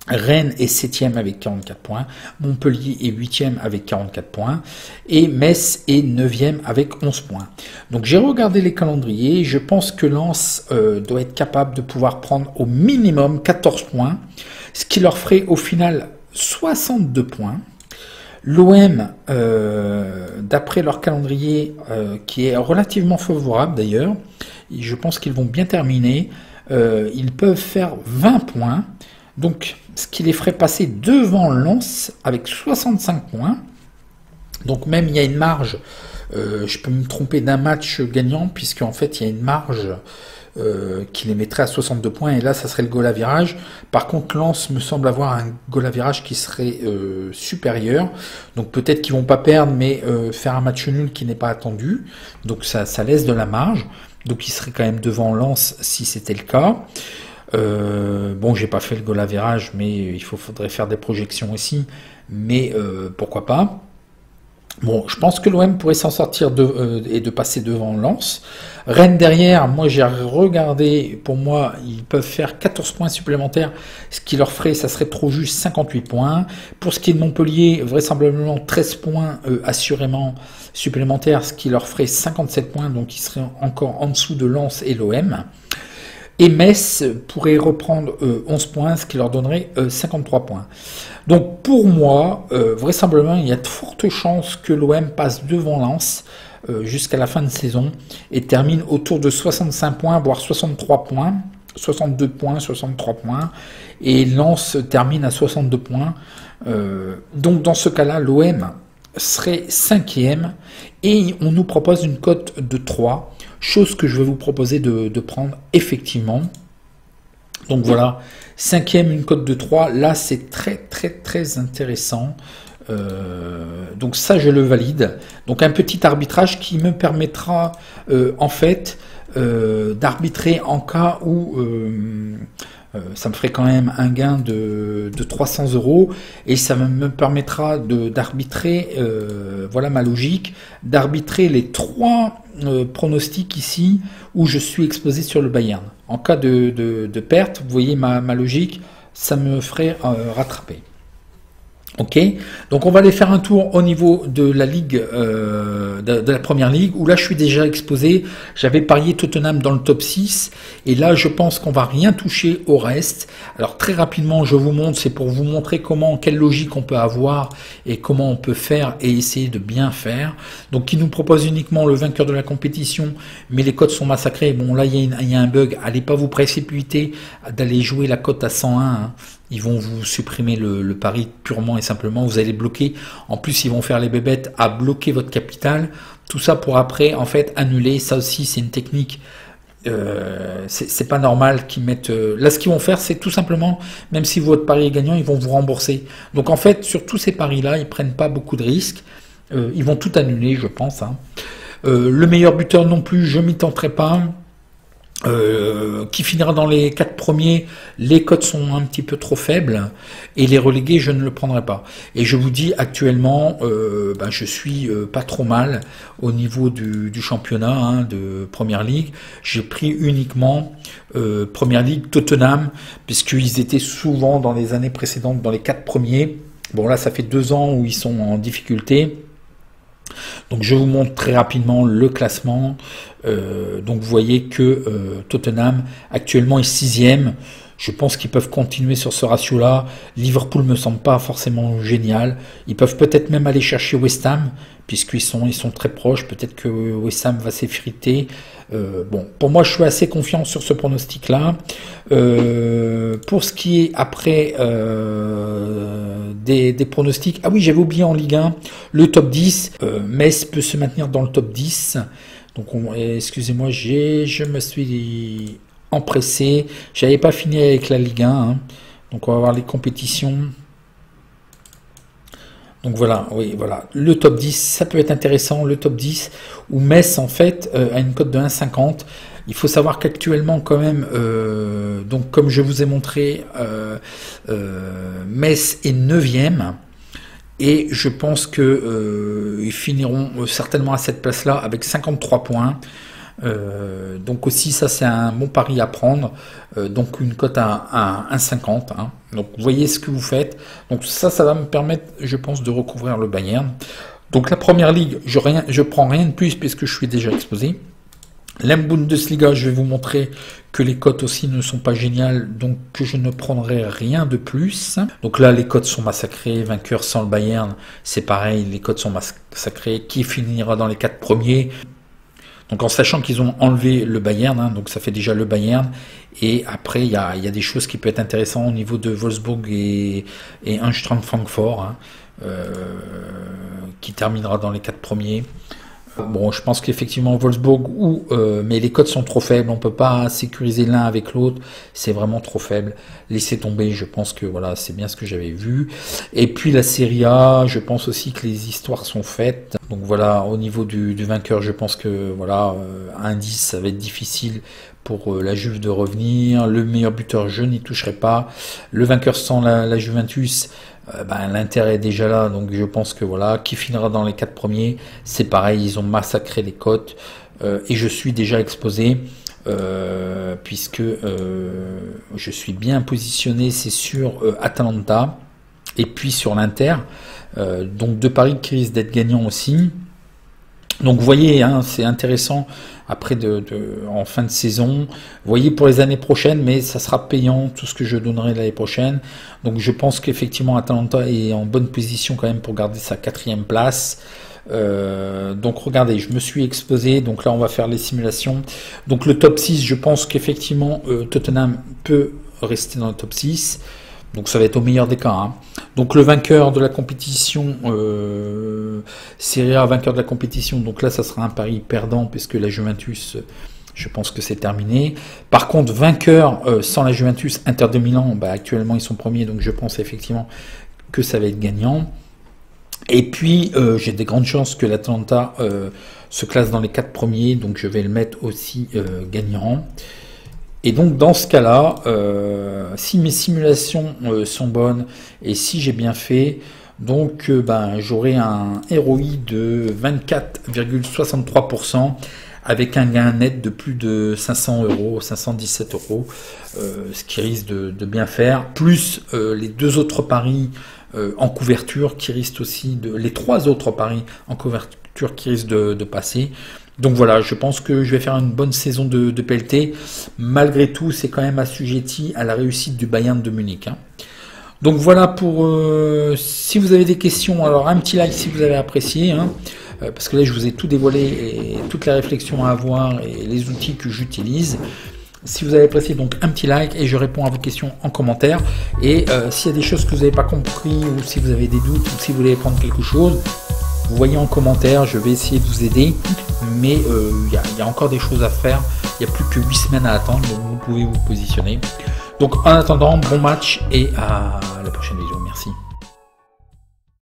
Rennes est 7e avec 44 points. Montpellier est 8e avec 44 points. Et Metz est 9e avec 11 points. Donc, j'ai regardé les calendriers. Je pense que Lens doit être capable de pouvoir prendre au minimum 14 points. Ce qui leur ferait au final 62 points. L'OM, d'après leur calendrier, qui est relativement favorable d'ailleurs, je pense qu'ils vont bien terminer, ils peuvent faire 20 points, donc ce qui les ferait passer devant Lens avec 65 points. Donc même il y a une marge, je peux me tromper d'un match gagnant, puisqu'en fait il y a une marge qui les mettrait à 62 points, et là ça serait le goal à virage. Par contre, Lens me semble avoir un goal à virage qui serait supérieur, donc peut-être qu'ils vont pas perdre, mais faire un match nul qui n'est pas attendu, donc ça laisse de la marge, donc ils seraient quand même devant Lens si c'était le cas. Bon, j'ai pas fait le goal à virage, mais il faudrait faire des projections aussi, mais pourquoi pas. Bon, je pense que l'OM pourrait s'en sortir et de passer devant Lens. Rennes derrière, moi j'ai regardé, pour moi, ils peuvent faire 14 points supplémentaires, ce qui leur ferait, ça serait trop juste 58 points. Pour ce qui est de Montpellier, vraisemblablement 13 points assurément supplémentaires, ce qui leur ferait 57 points, donc ils seraient encore en dessous de Lens et l'OM. Et Metz pourrait reprendre 11 points, ce qui leur donnerait 53 points. Donc pour moi, vraisemblablement, il y a de fortes chances que l'OM passe devant Lens jusqu'à la fin de saison et termine autour de 65 points, voire 63 points, 62 points, 63 points, et Lens termine à 62 points. Donc dans ce cas-là, l'OM serait 5e et on nous propose une cote de 3. Chose que je vais vous proposer de prendre effectivement. Donc voilà, 5e, une cote de 3. Là, c'est très intéressant. Donc ça, je le valide. Donc un petit arbitrage qui me permettra en fait d'arbitrer en cas où ça me ferait quand même un gain de 300 € et ça me permettra d'arbitrer, voilà ma logique, d'arbitrer les 3 pronostics ici où je suis exposé sur le Bayern. En cas de perte, vous voyez ma logique, ça me ferait rattraper. Ok, donc on va aller faire un tour au niveau de la ligue, de la première ligue, où là je suis déjà exposé. J'avais parié Tottenham dans le top 6, et là je pense qu'on va rien toucher au reste. Alors très rapidement, je vous montre, c'est pour vous montrer quelle logique on peut avoir, et comment on peut faire, et essayer de bien faire. Donc qui nous propose uniquement le vainqueur de la compétition, mais les cotes sont massacrées. Bon là il y a un bug, allez pas vous précipiter d'aller jouer la cote à 101, hein. Ils vont vous supprimer le pari purement et simplement, vous allez bloquer. En plus, ils vont faire les bébêtes à bloquer votre capital. Tout ça pour après, en fait, annuler. Ça aussi, c'est une technique. C'est pas normal qu'ils mettent. Là, ce qu'ils vont faire, c'est tout simplement, même si votre pari est gagnant, ils vont vous rembourser. Donc, en fait, sur tous ces paris-là, ils prennent pas beaucoup de risques. Ils vont tout annuler, je pense. Hein. Le meilleur buteur non plus, je m'y tenterai pas. Qui finira dans les 4 premiers, les cotes sont un petit peu trop faibles et les relégués je ne le prendrai pas. Et je vous dis actuellement, je suis pas trop mal au niveau du championnat hein, de Première Ligue. J'ai pris uniquement Première Ligue Tottenham puisqu'ils étaient souvent dans les années précédentes dans les 4 premiers. Bon là ça fait 2 ans où ils sont en difficulté. Donc je vous montre très rapidement le classement. Donc vous voyez que Tottenham actuellement est 6e. Je pense qu'ils peuvent continuer sur ce ratio-là. Liverpool me semble pas forcément génial. Ils peuvent peut-être même aller chercher West Ham, puisqu'ils sont très proches. Peut-être que West Ham va s'effriter. Bon, pour moi, je suis assez confiant sur ce pronostic-là. Pour ce qui est après des pronostics, ah oui, j'avais oublié en Ligue 1, le top 10. Metz peut se maintenir dans le top 10. Donc, excusez-moi, je me suis empressé. J'avais pas fini avec la Ligue 1. Hein. Donc, on va voir les compétitions. Donc voilà, oui, voilà. Le top 10, ça peut être intéressant. Le top 10, où Metz, en fait, a une cote de 1,50. Il faut savoir qu'actuellement, quand même, donc comme je vous ai montré, Metz est 9e. Et je pense que ils finiront certainement à cette place-là avec 53 points. Donc aussi, ça c'est un bon pari à prendre. Donc une cote à 1,50. Hein. Donc vous voyez ce que vous faites. Donc ça va me permettre, je pense, de recouvrir le Bayern. Donc la Première Ligue, je prends rien de plus puisque je suis déjà exposé. La Bundesliga, je vais vous montrer que les cotes aussi ne sont pas géniales, donc que je ne prendrai rien de plus. Donc là, les cotes sont massacrées, vainqueur sans le Bayern, c'est pareil, les cotes sont massacrées. Qui finira dans les 4 premiers? Donc en sachant qu'ils ont enlevé le Bayern, hein, donc ça fait déjà le Bayern, et après il y a des choses qui peuvent être intéressantes au niveau de Wolfsburg et Eintracht Francfort, hein, qui terminera dans les 4 premiers. Bon, je pense qu'effectivement Wolfsburg mais les cotes sont trop faibles, on peut pas sécuriser l'un avec l'autre, c'est vraiment trop faible. Laissez tomber, je pense que voilà, c'est bien ce que j'avais vu. Et puis la Serie A, je pense aussi que les histoires sont faites. Donc voilà, au niveau du vainqueur, je pense que voilà, un 10, ça va être difficile pour la Juve de revenir. Le meilleur buteur, je n'y toucherai pas. Le vainqueur sans la Juventus, l'Inter est déjà là, donc je pense que voilà, qui finira dans les 4 premiers, c'est pareil, ils ont massacré les cotes, et je suis déjà exposé, puisque je suis bien positionné, c'est sur Atalanta, et puis sur l'Inter, donc 2 paris qui risquent d'être gagnants aussi. Donc vous voyez, hein, c'est intéressant après en fin de saison. Vous voyez pour les années prochaines, mais ça sera payant tout ce que je donnerai l'année prochaine. Donc je pense qu'effectivement Atalanta est en bonne position quand même pour garder sa 4e place. Donc regardez, je me suis exposé. Donc là on va faire les simulations. Donc le top 6, je pense qu'effectivement Tottenham peut rester dans le top 6. Donc ça va être au meilleur des cas. Hein. Donc le vainqueur de la compétition, Serie A, vainqueur de la compétition, donc là ça sera un pari perdant puisque la Juventus, je pense que c'est terminé. Par contre, vainqueur sans la Juventus, Inter de Milan, actuellement ils sont premiers, donc je pense effectivement que ça va être gagnant. Et puis j'ai des grandes chances que l'Atalanta se classe dans les 4 premiers, donc je vais le mettre aussi gagnant. Et donc dans ce cas-là, si mes simulations sont bonnes et si j'ai bien fait, donc j'aurai un ROI de 24,63% avec un gain net de plus de 500 €, 517 €, ce qui risque de bien faire, plus les 2 autres paris en couverture qui risquent aussi les 3 autres paris en couverture qui risquent de passer. Donc voilà, je pense que je vais faire une bonne saison de PLT. Malgré tout, c'est quand même assujetti à la réussite du Bayern de Munich. Hein. Donc voilà pour... si vous avez des questions, alors un petit like si vous avez apprécié. Hein, parce que là, je vous ai tout dévoilé et toutes les réflexions à avoir et les outils que j'utilise. Si vous avez apprécié, donc un petit like et je réponds à vos questions en commentaire. Et s'il y a des choses que vous n'avez pas compris ou si vous avez des doutes ou si vous voulez prendre quelque chose, Vous voyez en commentaire, je vais essayer de vous aider, mais il y a encore des choses à faire. Il n'y a plus que 8 semaines à attendre, donc vous pouvez vous positionner. Donc en attendant, bon match et à la prochaine vidéo. Merci.